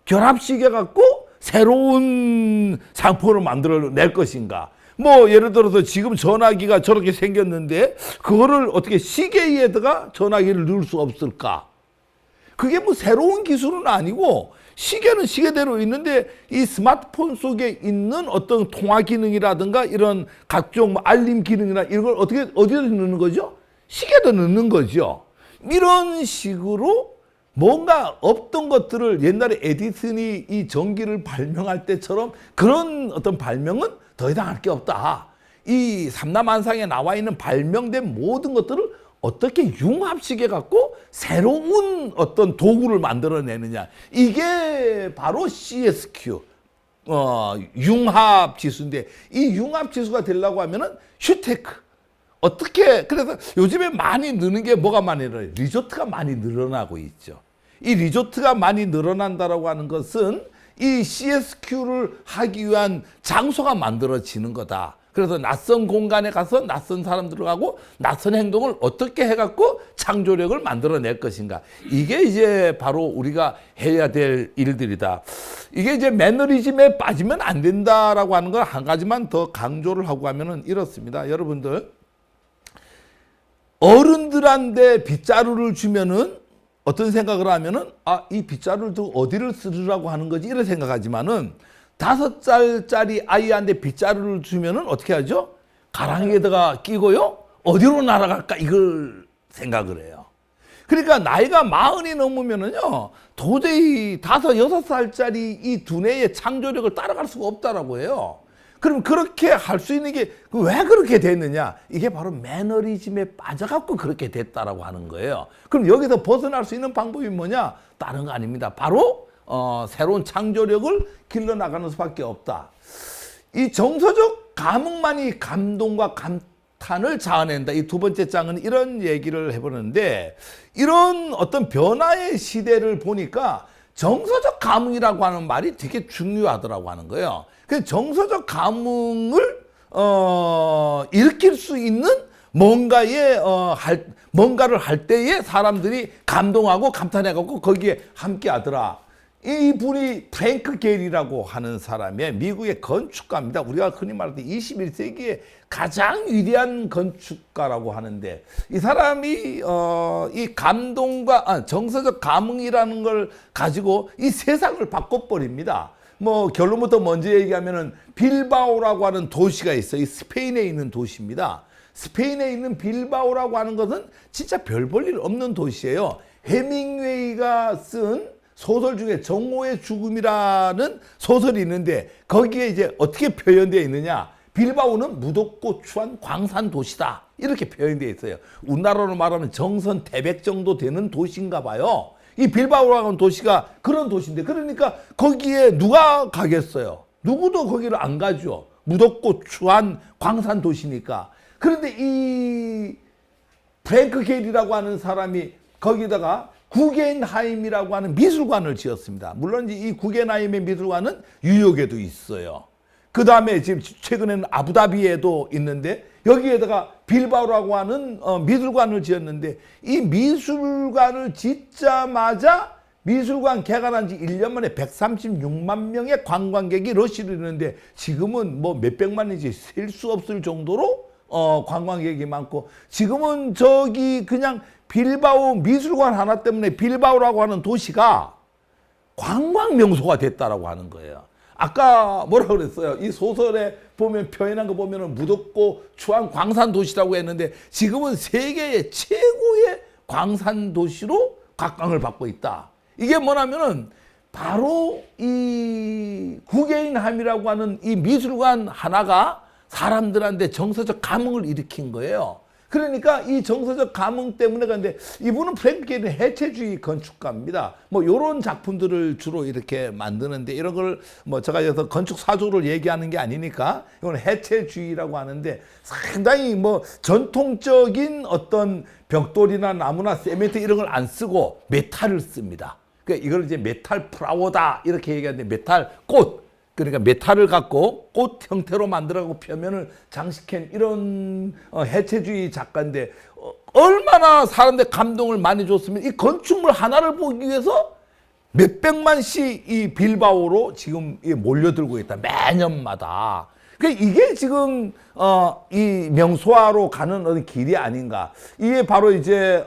결합시켜 갖고 새로운 상품을 만들어낼 것인가. 뭐 예를 들어서 지금 전화기가 저렇게 생겼는데 그거를 어떻게 시계에다가 전화기를 넣을 수 없을까? 그게 뭐 새로운 기술은 아니고 시계는 시계대로 있는데 이 스마트폰 속에 있는 어떤 통화 기능이라든가 이런 각종 뭐 알림 기능이나 이런 걸 어디다 넣는 거죠? 시계도 넣는 거죠. 이런 식으로 뭔가 없던 것들을 옛날에 에디슨이 이 전기를 발명할 때처럼 그런 어떤 발명은 더 이상 할 게 없다. 이 삼라만상에 나와 있는 발명된 모든 것들을 어떻게 융합시켜 갖고 새로운 어떤 도구를 만들어내느냐. 이게 바로 CSQ, 융합 지수인데 이 융합 지수가 되려고 하면은 휴테크. 어떻게, 그래서 요즘에 많이 느는 게 뭐가 많이 늘어나요? 리조트가 많이 늘어나고 있죠. 이 리조트가 많이 늘어난다라고 하는 것은 이 CSQ를 하기 위한 장소가 만들어지는 거다. 그래서 낯선 공간에 가서 낯선 사람들하고 낯선 행동을 어떻게 해갖고 창조력을 만들어낼 것인가. 이게 이제 바로 우리가 해야 될 일들이다. 이게 이제 매너리즘에 빠지면 안 된다라고 하는 걸 한 가지만 더 강조를 하고 하면은 이렇습니다. 여러분들, 어른들한테 빗자루를 주면은 어떤 생각을 하면은 이 빗자루를 두고 어디를 쓰려고 하는 거지 이런 생각하지만은 5살짜리 아이한테 빗자루를 주면은 어떻게 하죠? 가랑이에다가 끼고요. 어디로 날아갈까 이걸 생각을 해요. 그러니까 나이가 40이 넘으면은요, 도저히 5, 6살짜리 이 두뇌의 창조력을 따라갈 수가 없다라고 해요. 그럼 그렇게 할 수 있는 게 왜 그렇게 됐느냐? 이게 바로 매너리즘에 빠져갖고 그렇게 됐다라고 하는 거예요. 그럼 여기서 벗어날 수 있는 방법이 뭐냐? 다른 거 아닙니다. 바로 새로운 창조력을 길러나가는 수밖에 없다. 이 정서적 감흥만이 감동과 감탄을 자아낸다. 이 두 번째 장은 이런 얘기를 해보는데, 이런 어떤 변화의 시대를 보니까 정서적 감흥이라고 하는 말이 되게 중요하더라고 하는 거예요. 그 정서적 감흥을 일으킬 수 있는 뭔가를 할 때에 사람들이 감동하고 감탄해갖고 거기에 함께 하더라. 이분이 프랭크 게리라고 하는 사람의 미국의 건축가입니다. 우리가 흔히 말하는 21세기의 가장 위대한 건축가라고 하는데, 이 사람이 이 감동과 정서적 감흥이라는 걸 가지고 이 세상을 바꿔버립니다. 뭐 결론부터 먼저 얘기하면은 빌바오라고 하는 도시가 있어요. 이 스페인에 있는 도시입니다. 스페인에 있는 빌바오라고 하는 것은 진짜 별 볼 일 없는 도시예요. 해밍웨이가 쓴 소설 중에 정오의 죽음이라는 소설이 있는데, 거기에 이제 어떻게 표현되어 있느냐? 빌바오는 무덥고 추한 광산 도시다, 이렇게 표현되어 있어요. 우리나라로 말하면 정선 태백 정도 되는 도시인가 봐요. 이 빌바오라고 하는 도시가 그런 도시인데, 그러니까 거기에 누가 가겠어요? 누구도 거기를 안 가죠. 무덥고 추한 광산 도시니까. 그런데 이 프랭크 게리라고 하는 사람이 거기다가 구겐하임이라고 하는 미술관을 지었습니다. 물론 이 구겐하임의 미술관은 뉴욕에도 있어요. 그 다음에 지금 최근에는 아부다비에도 있는데, 여기에다가 빌바오라고 하는 미술관을 지었는데, 이 미술관을 짓자마자 미술관 개관한 지 1년 만에 136만 명의 관광객이 러시를 이루는데, 지금은 뭐 몇백만인지 셀 수 없을 정도로 관광객이 많고, 지금은 저기 그냥 빌바오 미술관 하나 때문에 빌바오라고 하는 도시가 관광 명소가 됐다라고 하는 거예요. 아까 뭐라 그랬어요? 이 소설에 보면 표현한 거 보면은 무덥고 추한 광산 도시라고 했는데, 지금은 세계의 최고의 광산 도시로 각광을 받고 있다. 이게 뭐냐면은 바로 이 구겐하임이라고 하는 이 미술관 하나가 사람들한테 정서적 감흥을 일으킨 거예요. 그러니까 이 정서적 감흥 때문에, 근데 이분은 프랭크 게리는 해체주의 건축가입니다. 뭐 이런 작품들을 주로 이렇게 만드는데, 이런 걸 뭐 제가 여기서 건축 사조를 얘기하는 게 아니니까 이건 해체주의라고 하는데, 상당히 뭐 전통적인 어떤 벽돌이나 나무나 세멘트 이런 걸 안 쓰고 메탈을 씁니다. 그러니까 이걸 이제 메탈 플라워다 이렇게 얘기하는데, 메탈 꽃, 그러니까 메탈을 갖고 꽃 형태로 만들어가고 표면을 장식한 이런 해체주의 작가인데, 얼마나 사람들 감동을 많이 줬으면 이 건축물 하나를 보기 위해서 몇백만씩 이 빌바오로 지금 몰려들고 있다, 매년마다. 그러니까 이게 지금 이 명소화로 가는 어떤 길이 아닌가. 이게 바로 이제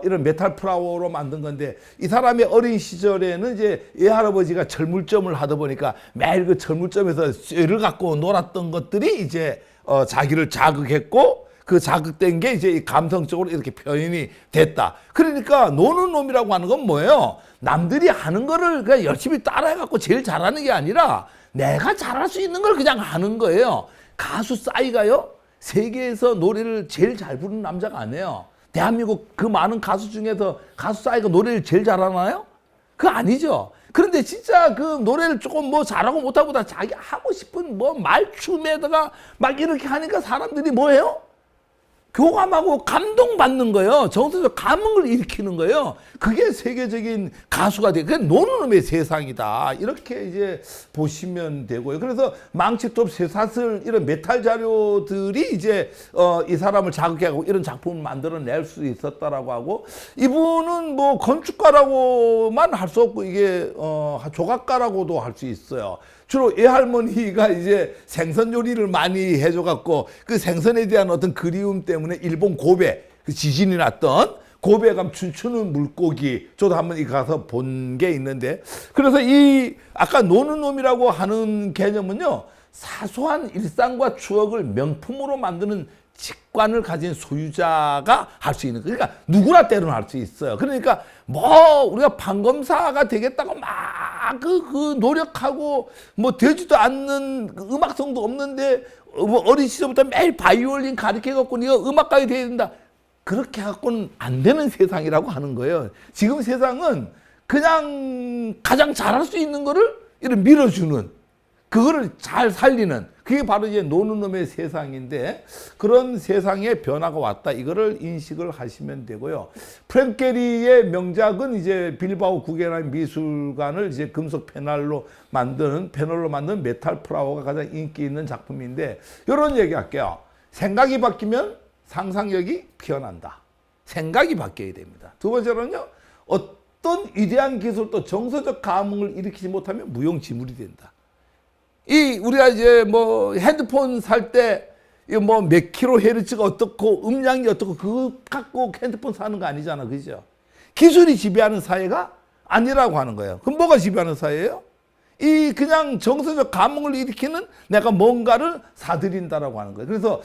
이런 메탈 플라워로 만든 건데, 이 사람의 어린 시절에는 이제 외할아버지가 철물점을 하다 보니까 매일 그 철물점에서 쇠를 갖고 놀았던 것들이 이제 자기를 자극했고, 그 자극된 게 이제 감성적으로 이렇게 표현이 됐다. 그러니까 노는 놈이라고 하는 건 뭐예요? 남들이 하는 거를 그냥 열심히 따라해갖고 제일 잘하는 게 아니라 내가 잘할 수 있는 걸 그냥 하는 거예요. 가수 싸이가요, 세계에서 노래를 제일 잘 부르는 남자가 아니에요. 대한민국 그 많은 가수 중에서 가수 싸이가 노래를 제일 잘하나요? 그거 아니죠. 그런데 진짜 그 노래를 조금 뭐 잘하고 못하고보다 자기 하고 싶은 뭐 말춤에다가 막 이렇게 하니까 사람들이 뭐예요? 교감하고 감동받는 거예요. 정서적 감흥을 일으키는 거예요. 그게 세계적인 가수가 돼. 그게 노는 놈의 세상이다, 이렇게 이제 보시면 되고요. 그래서 망치톱, 쇠사슬 이런 메탈 자료들이 이제 이 사람을 자극해가고 이런 작품을 만들어낼 수 있었다라고 하고, 이분은 뭐 건축가라고만 할 수 없고, 이게 조각가라고도 할 수 있어요. 주로 애할머니가 이제 생선 요리를 많이 해줘갖고, 그 생선에 대한 어떤 그리움 때문에 일본 고베, 그 지진이 났던 고베에 가면 춤추는 물고기, 저도 한번 가서 본 게 있는데, 그래서 이 아까 노는 놈이라고 하는 개념은요, 사소한 일상과 추억을 명품으로 만드는 가치관을 가진 소유자가 할 수 있는, 그러니까 누구나 때로는 할 수 있어요. 그러니까 뭐 우리가 판검사가 되겠다고 막 그 노력하고 뭐 되지도 않는 음악성도 없는데 뭐 어린 시절부터 매일 바이올린 가르쳐갖고 네가 음악가가 돼야 된다. 그렇게 갖고는 안 되는 세상이라고 하는 거예요. 지금 세상은 그냥 가장 잘할 수 있는 거를 이렇게 밀어주는, 그거를 잘 살리는, 그게 바로 이제 노는 놈의 세상인데, 그런 세상에 변화가 왔다. 이거를 인식을 하시면 되고요. 프랭크 게리의 명작은 이제 빌바오 구겐하임 미술관을 이제 금속 패널로 만든 메탈 플라워가 가장 인기 있는 작품인데, 이런 얘기 할게요. 생각이 바뀌면 상상력이 피어난다. 생각이 바뀌어야 됩니다. 두 번째로는요, 어떤 위대한 기술도 정서적 감흥을 일으키지 못하면 무용지물이 된다. 우리가 이제 뭐 핸드폰 살 때 뭐 몇 킬로 헤르츠가 어떻고 음량이 어떻고 그거 갖고 핸드폰 사는 거 아니잖아. 그죠? 기술이 지배하는 사회가 아니라고 하는 거예요. 그럼 뭐가 지배하는 사회예요? 그냥 정서적 감흥을 일으키는 내가 뭔가를 사들인다라고 하는 거예요. 그래서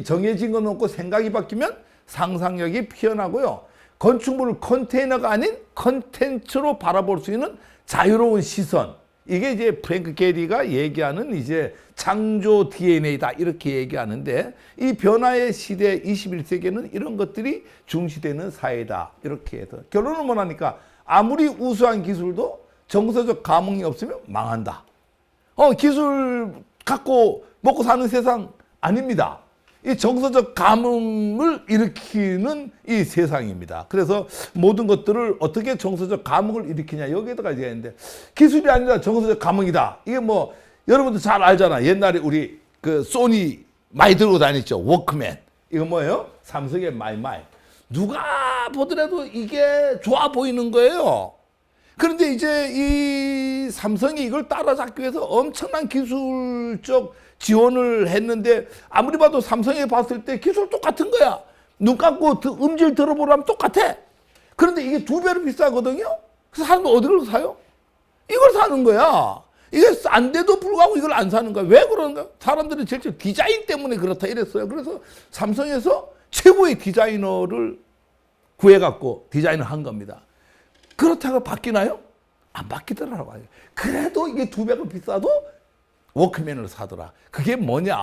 정해진 거 놓고 생각이 바뀌면 상상력이 피어나고요. 건축물을 컨테이너가 아닌 컨텐츠로 바라볼 수 있는 자유로운 시선. 이게 이제 프랭크 게리가 얘기하는 이제 창조 DNA다 이렇게 얘기하는데, 이 변화의 시대 21세기에는 이런 것들이 중시되는 사회다 이렇게 해서 결론은 뭐라니까, 아무리 우수한 기술도 정서적 감흥이 없으면 망한다. 기술 갖고 먹고 사는 세상 아닙니다. 이 정서적 감흥을 일으키는 이 세상입니다. 그래서 모든 것들을 어떻게 정서적 감흥을 일으키냐, 여기에다가 이제 있는데, 기술이 아니라 정서적 감흥이다. 이게 뭐 여러분들 잘 알잖아. 옛날에 우리 그 소니 많이 들고 다녔죠. 워크맨. 이거 뭐예요? 삼성의 마이마이. 누가 보더라도 이게 좋아 보이는 거예요. 그런데 이제 이 삼성이 이걸 따라잡기 위해서 엄청난 기술적 지원을 했는데, 아무리 봐도 삼성에 봤을 때 기술 똑같은 거야. 눈 감고 음질 들어보라면 똑같아. 그런데 이게 2배로 비싸거든요. 그래서 사람들 어디로 사요? 이걸 사는 거야. 이게 싼데도 불구하고 이걸 안 사는 거야. 왜 그런가? 사람들은 실제 디자인 때문에 그렇다 이랬어요. 그래서 삼성에서 최고의 디자이너를 구해갖고 디자인을 한 겁니다. 그렇다고 바뀌나요? 안 바뀌더라고요. 그래도 이게 2배가 비싸도 워크맨을 사더라. 그게 뭐냐?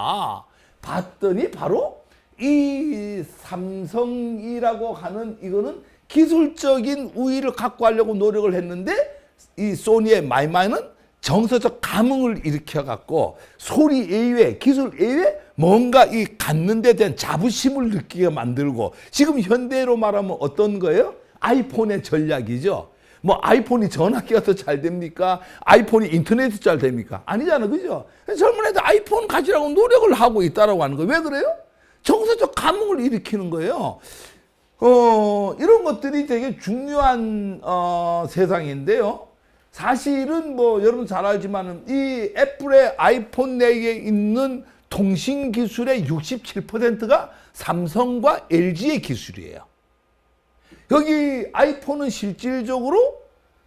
봤더니 바로 이 삼성이라고 하는 이거는 기술적인 우위를 갖고 하려고 노력을 했는데, 이 소니의 마이마이는 정서적 감흥을 일으켜 갖고 소리 이외에 기술 이외에 뭔가 이 갖는 데 대한 자부심을 느끼게 만들고, 지금 현대로 말하면 어떤 거예요? 아이폰의 전략이죠. 뭐 아이폰이 전화기가 더 잘 됩니까? 아이폰이 인터넷이 잘 됩니까? 아니잖아, 그죠? 젊은 애들 아이폰 가지라고 노력을 하고 있다라고 하는 거예요. 왜 그래요? 정서적 감흥을 일으키는 거예요. 이런 것들이 되게 중요한 세상인데요. 사실은 뭐 여러분 잘 알지만은 이 애플의 아이폰 내에 있는 통신 기술의 67%가 삼성과 LG의 기술이에요. 여기 아이폰은 실질적으로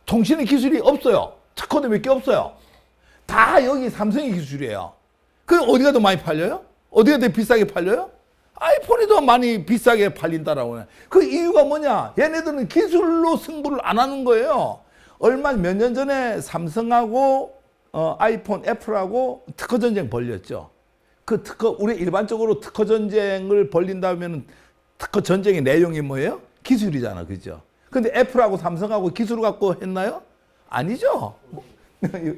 통신의 기술이 없어요. 특허도 몇 개 없어요. 다 여기 삼성의 기술이에요. 그럼 어디가 더 많이 팔려요? 어디가 더 비싸게 팔려요? 아이폰이 더 많이 비싸게 팔린다라고 해요. 그 이유가 뭐냐? 얘네들은 기술로 승부를 안 하는 거예요. 몇 년 전에 삼성하고 아이폰, 애플하고 특허 전쟁 벌렸죠. 그 특허, 우리 일반적으로 특허 전쟁을 벌린다면 특허 전쟁의 내용이 뭐예요? 기술이잖아, 그죠? 근데 애플하고 삼성하고 기술을 갖고 했나요? 아니죠.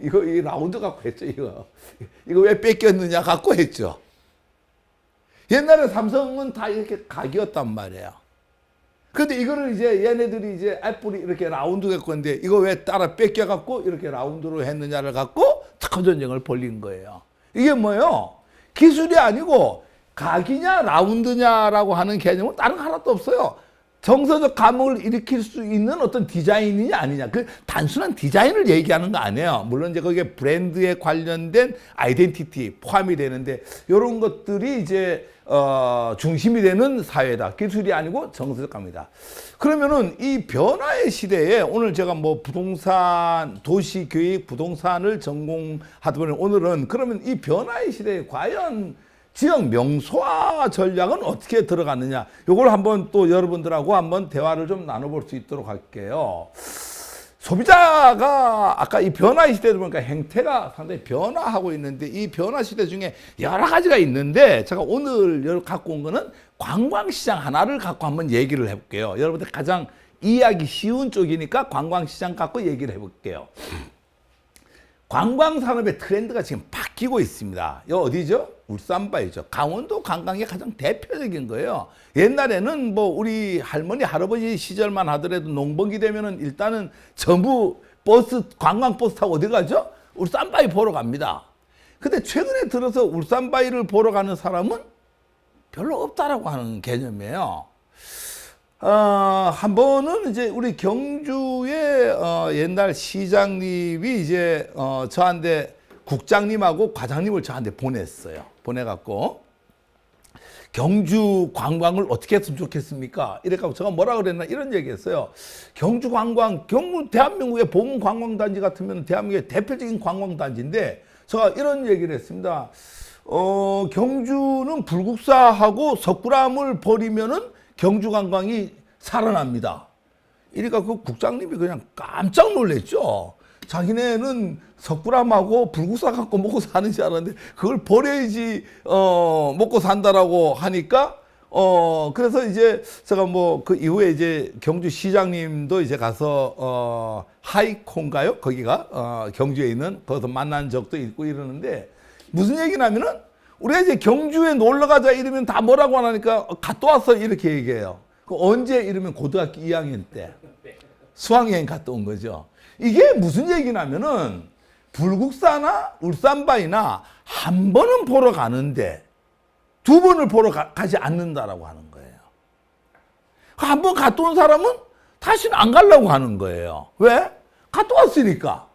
이거 이 라운드 갖고 했죠, 이거. 이거 왜 뺏겼느냐 갖고 했죠. 옛날에 삼성은 다 이렇게 각이었단 말이에요. 근데 이거를 이제 얘네들이 이제 애플이 이렇게 라운드 갖고 했는데, 이거 왜 따라 뺏겨갖고 이렇게 라운드로 했느냐를 갖고 특허 전쟁을 벌린 거예요. 이게 뭐예요? 기술이 아니고 각이냐 라운드냐라고 하는 개념은 다른 거 하나도 없어요. 정서적 감흥을 일으킬 수 있는 어떤 디자인이냐 아니냐, 그 단순한 디자인을 얘기하는 거 아니에요. 물론 이제 거기에 브랜드에 관련된 아이덴티티 포함이 되는데, 이런 것들이 이제 중심이 되는 사회다. 기술이 아니고 정서적 감이다. 그러면은 이 변화의 시대에, 오늘 제가 뭐 부동산, 도시교육, 부동산을 전공하다 보니 오늘은 그러면 이 변화의 시대에 과연 지역 명소화 전략은 어떻게 들어가느냐, 요걸 한번 또 여러분들하고 한번 대화를 좀 나눠볼 수 있도록 할게요. 소비자가 아까 이 변화 시대다 보니까 행태가 상당히 변화하고 있는데, 이 변화 시대 중에 여러 가지가 있는데, 제가 오늘 갖고 온 거는 관광시장 하나를 갖고 한번 얘기를 해볼게요. 여러분들 가장 이해하기 쉬운 쪽이니까 관광시장 갖고 얘기를 해볼게요. 관광산업의 트렌드가 지금 바뀌고 있습니다. 여 어디죠? 울산바이죠. 강원도 관광이 가장 대표적인 거예요. 옛날에는 뭐 우리 할머니 할아버지 시절만 하더라도 농번기 되면은 일단은 전부 버스, 관광버스 타고 어디 가죠? 울산바이 보러 갑니다. 근데 최근에 들어서 울산바이를 보러 가는 사람은 별로 없다라고 하는 개념이에요. 한 번은 이제 우리 경주의 옛날 시장님이 이제 저한테 국장님하고 과장님을 저한테 보냈어요. 보내갖고 경주 관광을 어떻게 했으면 좋겠습니까? 이래갖고 제가 뭐라 그랬나 이런 얘기했어요. 경주 관광, 대한민국의 보문 관광단지 같으면 대한민국의 대표적인 관광단지인데, 제가 이런 얘기를 했습니다. 경주는 불국사하고 석굴암을 버리면은 경주 관광이 살아납니다. 이러니까 그 국장님이 그냥 깜짝 놀랐죠. 자기네는 석굴암하고 불국사 갖고 먹고 사는 줄 알았는데 그걸 버려야지 먹고 산다라고 하니까 그래서 이제 제가 뭐 그 이후에 이제 경주 시장님도 이제 가서 하이콘가요? 거기가 경주에 있는 거기서 만난 적도 있고 이러는데, 무슨 얘기냐면은 우리가 이제 경주에 놀러 가자 이러면 다 뭐라고 하니까 갔다 왔어 이렇게 얘기해요. 그 언제 이러면 고등학교 2학년 때 수학여행 갔다 온 거죠. 이게 무슨 얘기냐면은 불국사나 울산바이나 한 번은 보러 가는데 두 번을 보러 가지 않는다라고 하는 거예요. 한 번 갔다 온 사람은 다시는 안 가려고 하는 거예요. 왜? 갔다 왔으니까.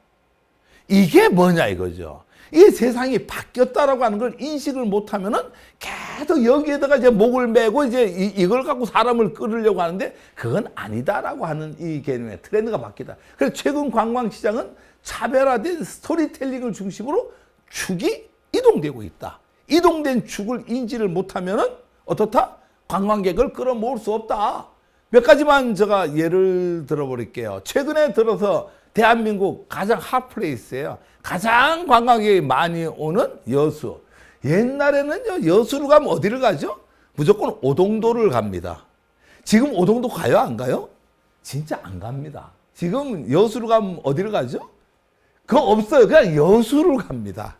이게 뭐냐 이거죠. 이 세상이 바뀌었다라고 하는 걸 인식을 못하면은 계속 여기에다가 이제 목을 메고 이제 이걸 갖고 사람을 끌으려고 하는데, 그건 아니다라고 하는 이 개념의 트렌드가 바뀌다. 그래서 최근 관광시장은 차별화된 스토리텔링을 중심으로 축이 이동되고 있다. 이동된 축을 인지를 못하면은 어떻다? 관광객을 끌어모을 수 없다. 몇 가지만 제가 예를 들어버릴게요. 최근에 들어서 대한민국 가장 핫플레이스예요. 가장 관광객이 많이 오는 여수. 옛날에는요, 여수를 가면 어디를 가죠? 무조건 오동도를 갑니다. 지금 오동도 가요, 안 가요? 진짜 안 갑니다. 지금 여수를 가면 어디를 가죠? 그거 없어요. 그냥 여수를 갑니다.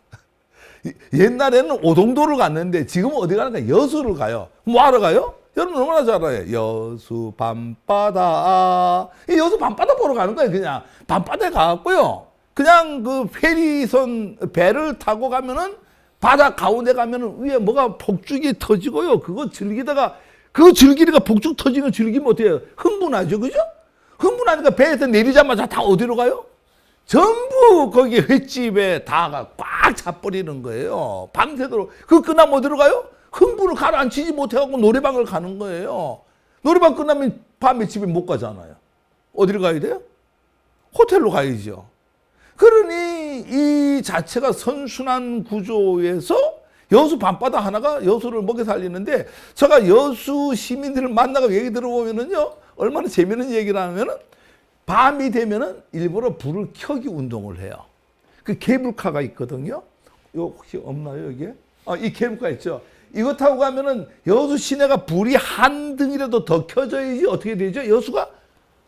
옛날에는 오동도를 갔는데 지금은 어디 가는가? 여수를 가요. 뭐 하러 가요? 여러분 너무나 잘 알아요. 여수 밤바다. 이 여수 밤바다 보러 가는 거예요. 그냥 밤바다에 가갖고요, 그냥 그 페리선 배를 타고 가면은 바다 가운데 가면은 위에 뭐가 폭죽이 터지고요. 그거 즐기다가 그 즐기다가 폭죽 터지는 거 즐기면 어떻게 해요? 흥분하죠, 그죠? 흥분하니까 배에서 내리자마자 다 어디로 가요? 전부 거기 횟집에 다가 꽉 차버리는 거예요. 밤새도록. 그 끝나면 어디로 가요? 흥분을 가라앉히지 못해갖고 노래방을 가는 거예요. 노래방 끝나면 밤에 집에 못 가잖아요. 어디로 가야 돼요? 호텔로 가야죠. 그러니 이 자체가 선순환 구조에서 여수 밤바다 하나가 여수를 먹여 살리는데, 제가 여수 시민들을 만나고 얘기 들어보면은요, 얼마나 재미있는 얘기를 하면은 밤이 되면은 일부러 불을 켜기 운동을 해요. 그 케이블카가 있거든요. 이거 혹시 없나요, 여기에? 이 케이블카 있죠. 이거 타고 가면은 여수 시내가 불이 한 등이라도 더 켜져야지 어떻게 되죠? 여수가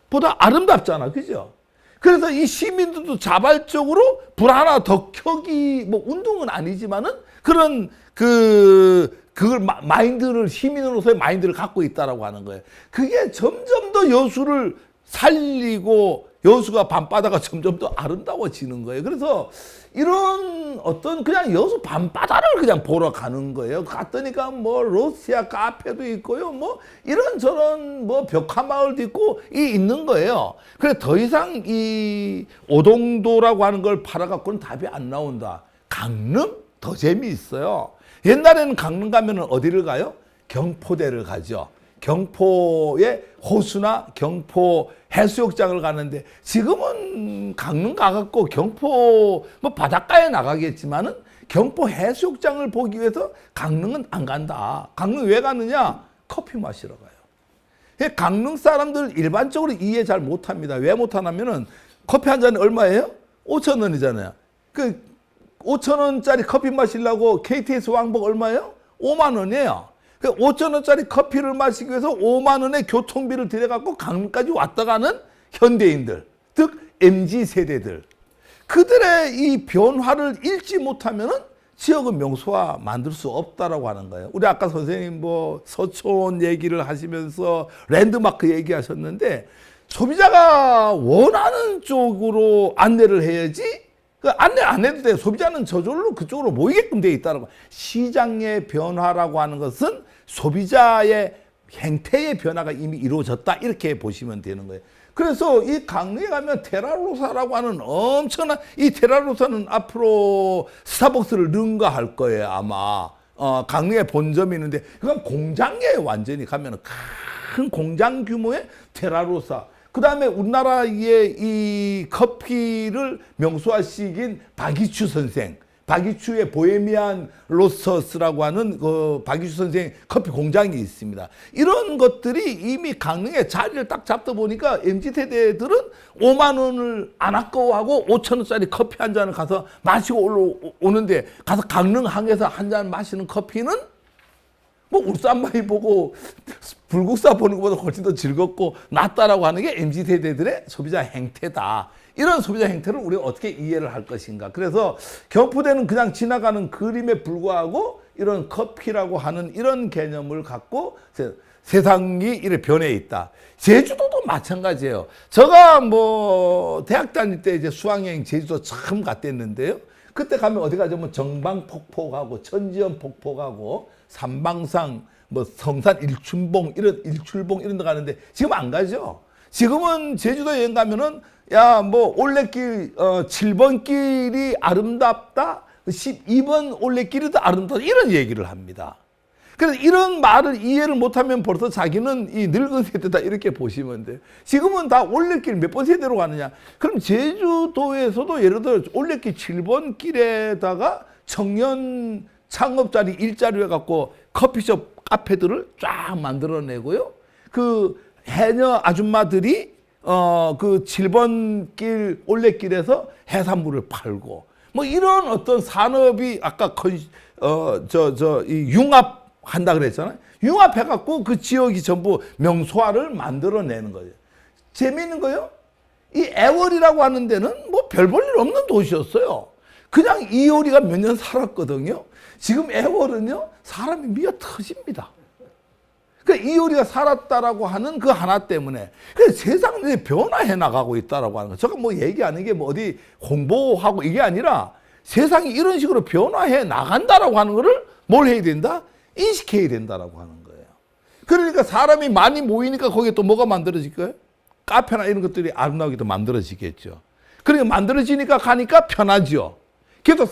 보다 아름답잖아, 그죠? 그래서 이 시민들도 자발적으로 불 하나 더 켜기, 뭐 운동은 아니지만은 그런 그걸 마인드를, 시민으로서의 마인드를 갖고 있다라고 하는 거예요. 그게 점점 더 여수를 살리고 여수가 밤바다가 점점 더 아름다워지는 거예요. 그래서 이런 어떤 그냥 여수 밤바다를 그냥 보러 가는 거예요. 갔더니까 뭐 러시아 카페도 있고요. 뭐 이런저런 뭐 벽화마을도 있고 있는 거예요. 그래 더 이상 이 오동도라고 하는 걸 팔아갖고는 답이 안 나온다. 강릉 더 재미있어요. 옛날에는 강릉 가면은 어디를 가요? 경포대를 가죠. 경포의 호수나 경포 해수욕장을 가는데, 지금은 강릉 가갖고 경포 뭐 바닷가에 나가겠지만은 경포 해수욕장을 보기 위해서 강릉은 안 간다. 강릉 왜 가느냐? 커피 마시러 가요. 강릉 사람들 일반적으로 이해 잘 못합니다. 왜 못하냐면은 커피 한 잔에 얼마예요? 5,000원이잖아요. 그 5,000원짜리 커피 마시려고 KTX 왕복 얼마예요? 5만 원이에요. 그 5,000원짜리 커피를 마시기 위해서 5만 원의 교통비를 들여갖고 강릉까지 왔다 가는 현대인들, 즉 MZ 세대들. 그들의 이 변화를 읽지 못하면은 지역은 명소화 만들 수 없다라고 하는 거예요. 우리 아까 선생님 뭐 서촌 얘기를 하시면서 랜드마크 얘기하셨는데 소비자가 원하는 쪽으로 안내를 해야지 그 안내 안 해도 돼. 소비자는 저절로 그쪽으로 모이게끔 돼 있다는 거. 시장의 변화라고 하는 것은 소비자의 행태의 변화가 이미 이루어졌다 이렇게 보시면 되는 거예요. 그래서 이 강릉에 가면 테라로사라고 하는 엄청난 이 테라로사는 앞으로 스타벅스를 능가할 거예요 아마. 강릉에 본점이 있는데 그건 공장이에요. 완전히 가면은 큰 공장 규모의 테라로사. 그 다음에 우리나라의 이 커피를 명소화시킨 박이추 선생, 박이추의 보헤미안 로스터스라고 하는 그 박이추 선생 커피 공장이 있습니다. 이런 것들이 이미 강릉에 자리를 딱 잡다 보니까 MZ세대들은 5만 원을 안 아까워하고 5,000원짜리 커피 한 잔을 가서 마시고 올라오는데 가서 강릉항에서 한 잔 마시는 커피는 뭐 울산바위 보고 불국사 보는 것보다 훨씬 더 즐겁고 낫다라고 하는 게 MZ세대들의 소비자 행태다. 이런 소비자 행태를 우리가 어떻게 이해를 할 것인가. 그래서 경포대는 그냥 지나가는 그림에 불과하고 이런 커피라고 하는 이런 개념을 갖고 세상이 이렇게 변해 있다. 제주도도 마찬가지예요. 제가 뭐 대학 다닐 때 이제 수학여행 제주도 처음 갔댔는데요. 그때 가면 어디 가죠? 뭐 정방폭포 가고 천지연 폭포 가고 삼방산 뭐 성산 일출봉 이런 데 가는데 지금 안 가죠. 지금은 제주도 여행 가면은 야 뭐 올레길 7번 길이 아름답다. 12번 올레길이 더 아름답다. 이런 얘기를 합니다. 그래서 이런 말을 이해를 못하면 벌써 자기는 이 늙은 세대다 이렇게 보시면 돼요. 지금은 다 올레길 몇 번 세대로 가느냐. 그럼 제주도에서도 예를 들어 올레길 7번 길에다가 청년 창업자리 일자리 해갖고 커피숍 카페들을 쫙 만들어내고요. 그 해녀 아줌마들이 그 7번 길 올레길에서 해산물을 팔고 뭐 이런 어떤 산업이 아까 이 융합 한다 그랬잖아요. 융합해갖고 그 지역이 전부 명소화를 만들어내는 거예요. 재미있는 거요. 이 애월이라고 하는 데는 뭐 별 볼 일 없는 도시였어요. 그냥 이효리가 몇 년 살았거든요. 지금 애월은요 사람이 미어 터집니다. 그러니까 이효리가 살았다라고 하는 그 하나 때문에 그래서 세상이 변화해 나가고 있다라고 하는 거. 제가 뭐 얘기하는 게 뭐 어디 홍보하고 이게 아니라 세상이 이런 식으로 변화해 나간다라고 하는 거를 뭘 해야 된다? 인식해야 된다라고 하는 거예요. 그러니까 사람이 많이 모이니까 거기에 또 뭐가 만들어질 거예요? 카페나 이런 것들이 아름다우게 또 만들어지겠죠. 그러니까 만들어지니까 가니까 편하죠. 계속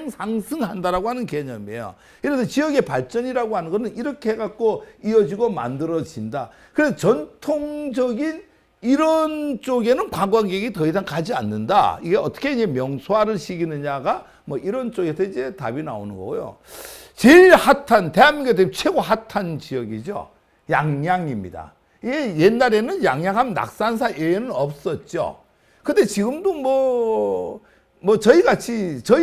상승한다라고 하는 개념이에요. 그래서 지역의 발전이라고 하는 거는 이렇게 해갖고 이어지고 만들어진다. 그래서 전통적인 이런 쪽에는 관광객이 더 이상 가지 않는다. 이게 어떻게 이제 명소화를 시키느냐가 뭐 이런 쪽에서 이제 답이 나오는 거고요. 제일 핫한, 대한민국의 최고 hat한 지역이죠. 양양입니다. 이게 옛날에는 양양하면 낙산사 외에는 없었죠. 근데 지금도 뭐 저희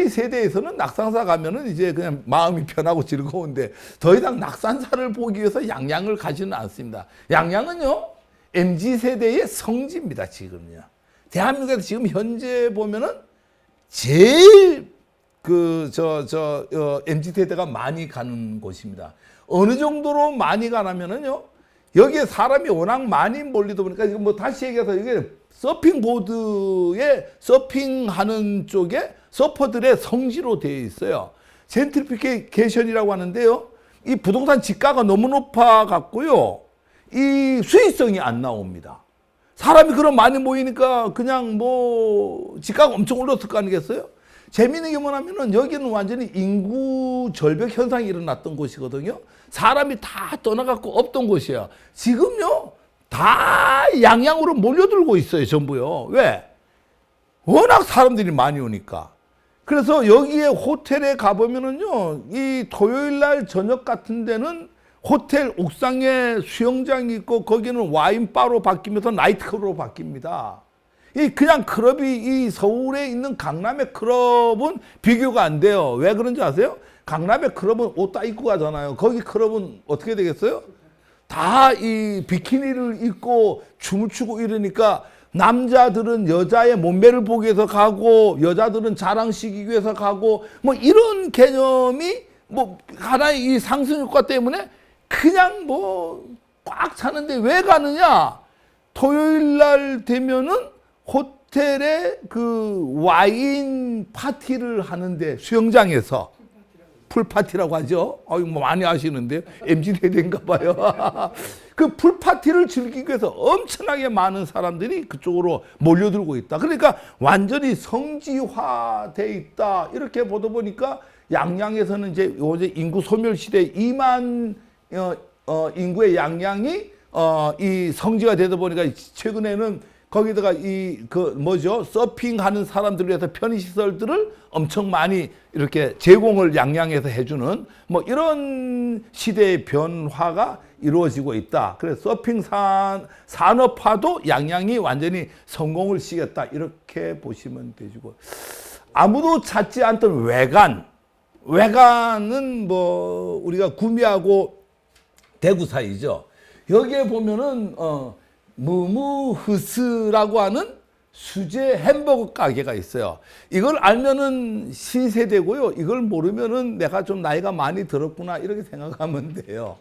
세대에서는 낙산사 가면은 이제 그냥 마음이 편하고 즐거운데 더 이상 낙산사를 보기 위해서 양양을 가지는 않습니다. 양양은요, MZ세대의 성지입니다, 지금요. 대한민국에서 지금 현재 보면은 제일 MZ세대가 많이 가는 곳입니다. 어느 정도로 많이 가냐면은요, 여기에 사람이 워낙 많이 몰리다 보니까 지금 뭐 다시 얘기해서 이게 서핑보드에 서핑하는 쪽에 서퍼들의 성지로 되어 있어요. 젠트리피케이션이라고 하는데요. 이 부동산 지가가 너무 높아 갖고요. 이 수익성이 안 나옵니다. 사람이 그럼 많이 모이니까 그냥 뭐 지가가 엄청 올랐을 거 아니겠어요? 재미있는 게 뭐냐면은 여기는 완전히 인구 절벽 현상이 일어났던 곳이거든요. 사람이 다 떠나갖고 없던 곳이에요. 지금요, 다 양양으로 몰려들고 있어요, 전부요. 왜? 워낙 사람들이 많이 오니까. 그래서 여기에 호텔에 가보면은요, 이 토요일 날 저녁 같은 데는 호텔 옥상에 수영장이 있고 거기는 와인바로 바뀌면서 나이트클럽으로 바뀝니다. 이 그냥 클럽이 이 서울에 있는 강남의 클럽은 비교가 안 돼요. 왜 그런지 아세요? 강남의 클럽은 옷 다 입고 가잖아요. 거기 클럽은 어떻게 되겠어요? 다 이 비키니를 입고 춤을 추고 이러니까 남자들은 여자의 몸매를 보기 위해서 가고 여자들은 자랑시키기 위해서 가고 뭐 이런 개념이 뭐 하나의 이 상승 효과 때문에 그냥 뭐 꽉 차는데 왜 가느냐? 토요일 날 되면은 호텔에 그 와인 파티를 하는데 수영장에서 풀파티라고 하죠. 뭐 많이 아시는데요. MZ 세대인가 봐요. 그 풀파티를 즐기기 위해서 엄청나게 많은 사람들이 그쪽으로 몰려들고 있다. 그러니까 완전히 성지화돼 있다. 이렇게 보다 보니까 양양에서는 이제 요새 인구 소멸 시대 2만 인구의 양양이 이 성지가 되다 보니까 최근에는 거기다가 서핑하는 사람들을 위해서 편의시설들을 엄청 많이 이렇게 제공을 양양에서 해주는 뭐 이런 시대의 변화가 이루어지고 있다. 그래서 서핑 산업화도 양양이 완전히 성공을 시켰다. 이렇게 보시면 되시고. 아무도 찾지 않던 외관은 뭐 우리가 구미하고 대구 사이죠. 여기에 보면은 무무흐스라고 하는 수제 햄버거 가게가 있어요. 이걸 알면은 신세대고요. 이걸 모르면은 내가 좀 나이가 많이 들었구나 이렇게 생각하면 돼요.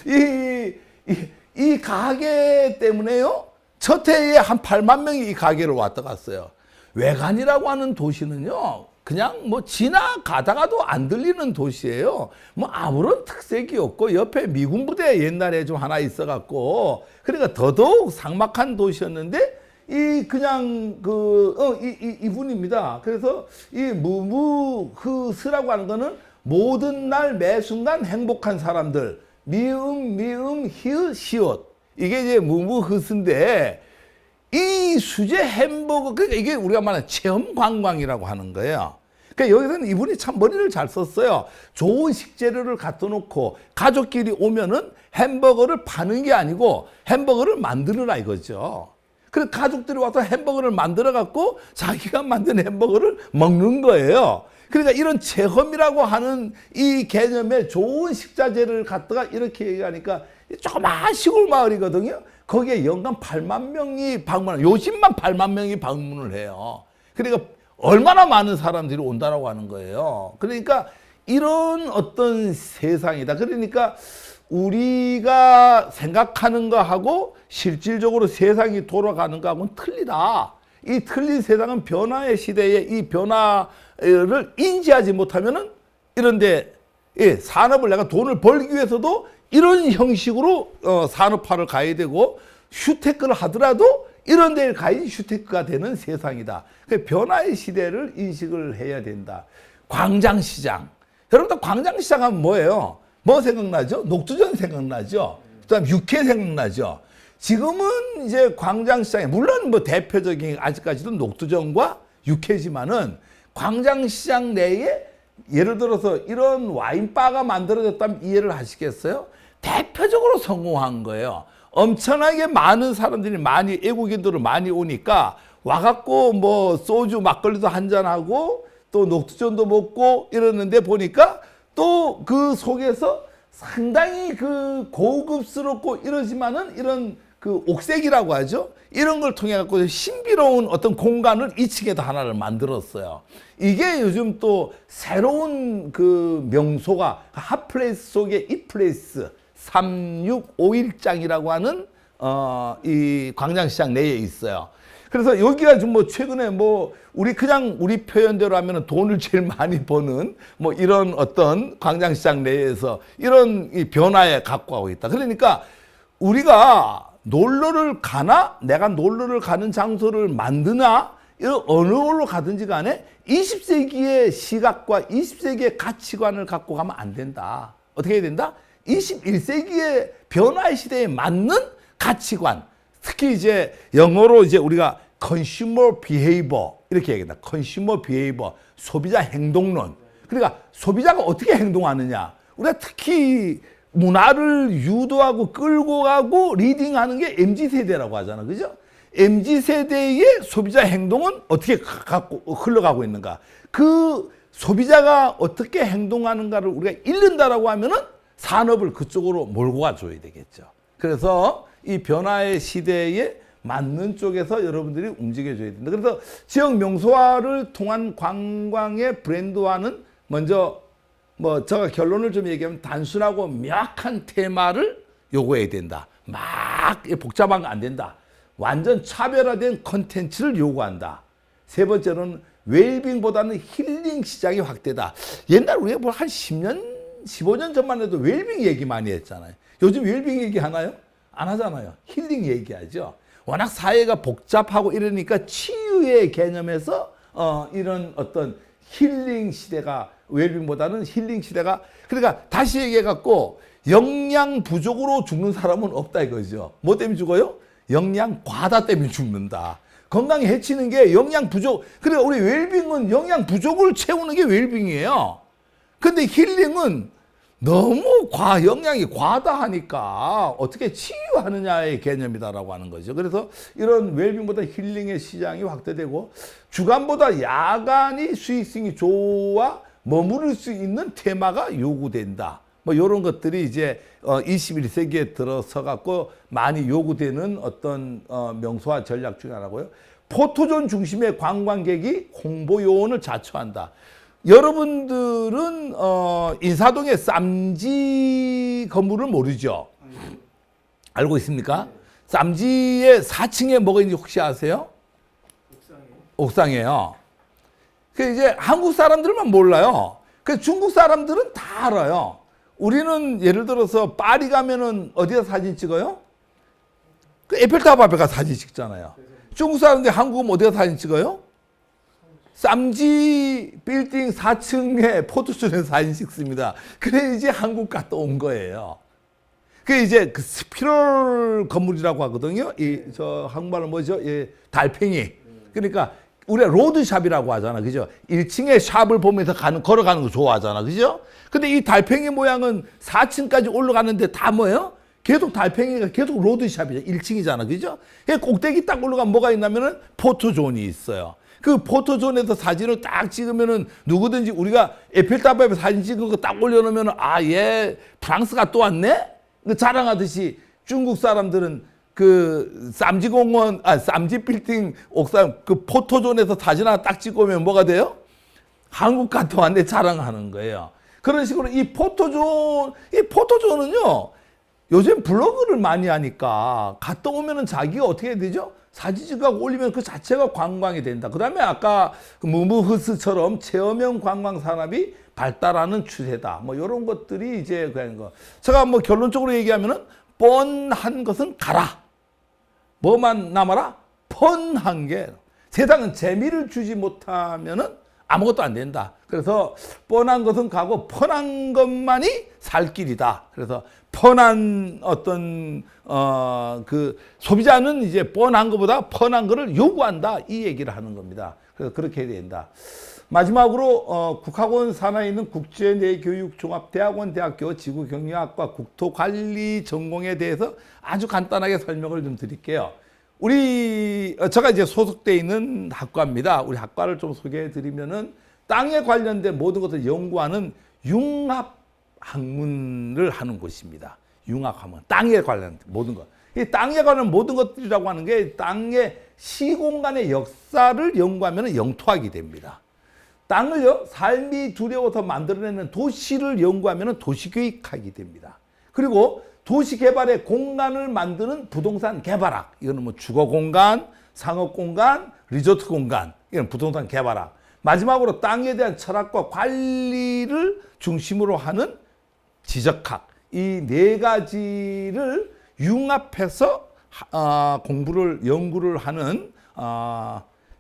이 가게 때문에요. 첫 해에 한 8만 명이 이 가게를 왔다 갔어요. 외관이라고 하는 도시는요. 그냥 뭐 지나가다가도 안 들리는 도시예요. 뭐 아무런 특색이 없고 옆에 미군 부대 옛날에 좀 하나 있어갖고 그러니까 더더욱 삭막한 도시였는데 이분입니다. 그래서 이 무무흐스라고 하는 거는 모든 날 매 순간 행복한 사람들 미음 히읗 시옷 이게 이제 무무흐스인데 이 수제 햄버거, 그러니까 이게 우리가 말하는 체험 관광이라고 하는 거예요. 그러니까 여기서는 이분이 참 머리를 잘 썼어요. 좋은 식재료를 갖다 놓고 가족끼리 오면은 햄버거를 파는 게 아니고 햄버거를 만들어라 이거죠. 그래서 가족들이 와서 햄버거를 만들어 갖고 자기가 만든 햄버거를 먹는 거예요. 그러니까 이런 체험이라고 하는 이 개념에 좋은 식자재를 갖다가 이렇게 얘기하니까 조그마한 시골 마을이거든요. 거기에 연간 8만 명이 요즘만 8만 명이 방문을 해요. 그러니까 얼마나 많은 사람들이 온다라고 하는 거예요. 그러니까 이런 어떤 세상이다. 그러니까 우리가 생각하는 거하고 실질적으로 세상이 돌아가는 거하고는 틀리다. 이 틀린 세상은 변화의 시대에 이 변화를 인지하지 못하면은 이런데 산업을 내가 돈을 벌기 위해서도 이런 형식으로 산업화를 가야 되고 슈테크를 하더라도 이런 데를 가야지 슈테크가 되는 세상이다. 변화의 시대를 인식을 해야 된다. 광장시장. 여러분들 광장시장 하면 뭐예요? 뭐 생각나죠? 녹두전 생각나죠? 그다음 육회 생각나죠? 지금은 이제 광장시장에 물론 뭐 대표적인 아직까지도 녹두전과 육회지만은 광장시장 내에 예를 들어서 이런 와인바가 만들어졌다면 이해를 하시겠어요? 대표적으로 성공한 거예요. 엄청나게 많은 사람들이 외국인들을 많이 오니까 와갖고 뭐 소주 막걸리도 한잔하고 또 녹두전도 먹고 이러는데 보니까 또 그 속에서 상당히 그 고급스럽고 이러지만은 이런 그 옥색이라고 하죠. 이런 걸 통해 갖고 신비로운 어떤 공간을 2층에도 하나를 만들었어요. 이게 요즘 또 새로운 그 명소가 핫플레이스 속에 잇플레이스 3651장이라고 하는 이 광장시장 내에 있어요. 그래서 여기가 좀 뭐 최근에 뭐 우리 표현대로 하면은 돈을 제일 많이 버는 뭐 이런 어떤 광장시장 내에서 이런 이 변화에 갖고 가고 있다. 그러니까 우리가 놀러를 가나 내가 놀러를 가는 장소를 만드나 어느 걸로 가든지 간에 20세기의 시각과 20세기의 가치관을 갖고 가면 안 된다. 어떻게 해야 된다? 21세기의 변화의 시대에 맞는 가치관. 특히 이제 영어로 이제 우리가 consumer behavior 이렇게 얘기합니다. consumer behavior, 소비자 행동론. 그러니까 소비자가 어떻게 행동하느냐. 우리가 특히 문화를 유도하고 끌고 가고 리딩하는 게 MZ세대라고 하잖아. 그죠? MZ세대의 소비자 행동은 어떻게 흘러가고 있는가. 그 소비자가 어떻게 행동하는가를 우리가 읽는다라고 하면은 산업을 그쪽으로 몰고 가줘야 되겠죠. 그래서 이 변화의 시대에 맞는 쪽에서 여러분들이 움직여줘야 된다. 그래서 지역 명소화를 통한 관광의 브랜드화는 먼저 제가 결론을 좀 얘기하면 단순하고 명확한 테마를 요구해야 된다. 막 복잡한 거 안 된다. 완전 차별화된 컨텐츠를 요구한다. 세 번째로는 웰빙보다는 힐링 시장이 확대다. 옛날 우리가 뭐 한 10년, 15년 전만 해도 웰빙 얘기 많이 했잖아요. 요즘 웰빙 얘기 하나요? 안 하잖아요. 힐링 얘기하죠. 워낙 사회가 복잡하고 이러니까 치유의 개념에서 이런 어떤 힐링 시대가 웰빙보다는 힐링 시대가 그러니까 다시 얘기해갖고 영양 부족으로 죽는 사람은 없다 이거죠. 뭐 때문에 죽어요? 영양 과다 때문에 죽는다. 건강에 해치는 게 영양 부족. 그러니까 우리 웰빙은 영양 부족을 채우는 게 웰빙이에요. 근데 힐링은 너무 영양이 과다하니까 어떻게 치유하느냐의 개념이다라고 하는 거죠. 그래서 이런 웰빙보다 힐링의 시장이 확대되고 주간보다 야간이 수익성이 좋아 머무를 수 있는 테마가 요구된다. 뭐 이런 것들이 이제 21세기에 들어서 갖고 많이 요구되는 어떤 명소화 전략 중에 하나고요. 포토존 중심의 관광객이 홍보 요원을 자처한다. 여러분들은 인사동의 쌈지 건물을 모르죠? 알고 있습니까? 쌈지의 4층에 뭐가 있는지 혹시 아세요? 옥상이에요. 그 이제 한국 사람들만 몰라요. 그 중국 사람들은 다 알아요. 우리는 예를 들어서 파리 가면은 어디다 사진 찍어요? 그 에펠탑 앞에 가 사진 찍잖아요. 중국 사람들이 한국 오면 어디다 사진 찍어요? 쌈지 빌딩 4층에 포토존에서 사진 찍습니다. 그래 이제 한국 갔다 온 거예요. 그 이제 그 스피럴 건물이라고 하거든요. 저 한국말로 뭐죠? 달팽이. 그러니까 우리가 로드샵이라고 하잖아. 그죠? 1층에 샵을 보면서 걸어가는 거 좋아하잖아. 그죠? 근데 이 달팽이 모양은 4층까지 올라가는데 다 뭐예요? 계속 달팽이가 계속 로드샵이죠. 1층이잖아. 그죠? 꼭대기 딱 올라가면 뭐가 있냐면은 포토존이 있어요. 그 포토존에서 사진을 딱 찍으면은 누구든지 우리가 에펠탑 앞에 사진 찍은 거 딱 올려놓으면은 얘 프랑스 갔다 왔네? 자랑하듯이 중국 사람들은 그 쌈지 빌딩 옥상 그 포토존에서 사진 하나 딱 찍고 오면 뭐가 돼요? 한국 갔다 왔네 자랑하는 거예요. 그런 식으로 이 포토존은요, 요즘 블로그를 많이 하니까 갔다 오면은 자기가 어떻게 해야 되죠? 사진 찍고 올리면 그 자체가 관광이 된다. 그 다음에 아까 그 무무흐스처럼 체험형 관광 산업이 발달하는 추세다. 뭐 이런 것들이 이제 그런 거. 제가 뭐 결론적으로 얘기하면은 뻔한 것은 가라. 뭐만 남아라? 뻔한 게. 세상은 재미를 주지 못하면은 아무것도 안 된다. 그래서 뻔한 것은 가고 뻔한 것만이 살 길이다. 그래서 뻔한 어떤 그 소비자는 이제 뻔한 것보다 뻔한 것을 요구한다. 이 얘기를 하는 겁니다. 그래서 그렇게 해야 된다. 마지막으로 국학원 산하에 있는 국제내교육종합대학원 대학교 지구경영학과 국토관리 전공에 대해서 아주 간단하게 설명을 좀 드릴게요. 제가 이제 소속돼 있는 학과입니다. 우리 학과를 좀 소개해 드리면은 땅에 관련된 모든 것을 연구하는 융합학문을 하는 곳입니다. 융합학문. 땅에 관련된 모든 것. 이 땅에 관한 모든 것들이라고 하는 게 땅의 시공간의 역사를 연구하면 영토학이 됩니다. 땅을요, 삶이 두려워서 만들어내는 도시를 연구하면 도시계획학이 됩니다. 그리고 도시개발의 공간을 만드는 부동산 개발학. 이거는 뭐 주거공간, 상업공간, 리조트공간. 이건 부동산 개발학. 마지막으로 땅에 대한 철학과 관리를 중심으로 하는 지적학. 이 네 가지를 융합해서 연구를 하는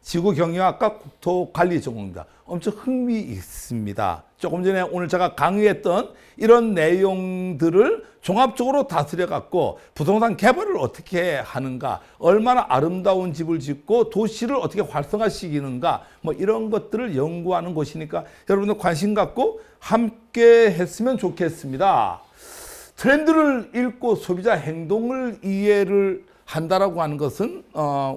지구경영학과 국토관리 전공입니다. 엄청 흥미 있습니다. 조금 전에 오늘 제가 강의했던 이런 내용들을 종합적으로 다스려 갖고 부동산 개발을 어떻게 하는가, 얼마나 아름다운 집을 짓고 도시를 어떻게 활성화시키는가, 뭐 이런 것들을 연구하는 곳이니까 여러분들 관심 갖고 함께 했으면 좋겠습니다. 트렌드를 읽고 소비자 행동을 이해를 한다라고 하는 것은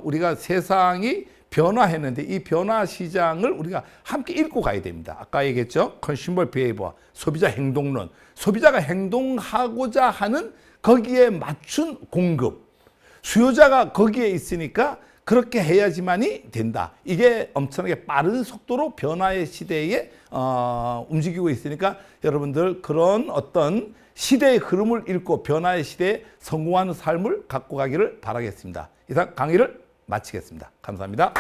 우리가 세상이 변화했는데 이 변화 시장을 우리가 함께 읽고 가야 됩니다. 아까 얘기했죠. 컨슈머 비헤이버, 소비자 행동론. 소비자가 행동하고자 하는 거기에 맞춘 공급. 수요자가 거기에 있으니까 그렇게 해야지만이 된다. 이게 엄청나게 빠른 속도로 변화의 시대에 움직이고 있으니까 여러분들 그런 어떤 시대의 흐름을 읽고 변화의 시대에 성공하는 삶을 갖고 가기를 바라겠습니다. 이상 강의를 마치겠습니다. 감사합니다.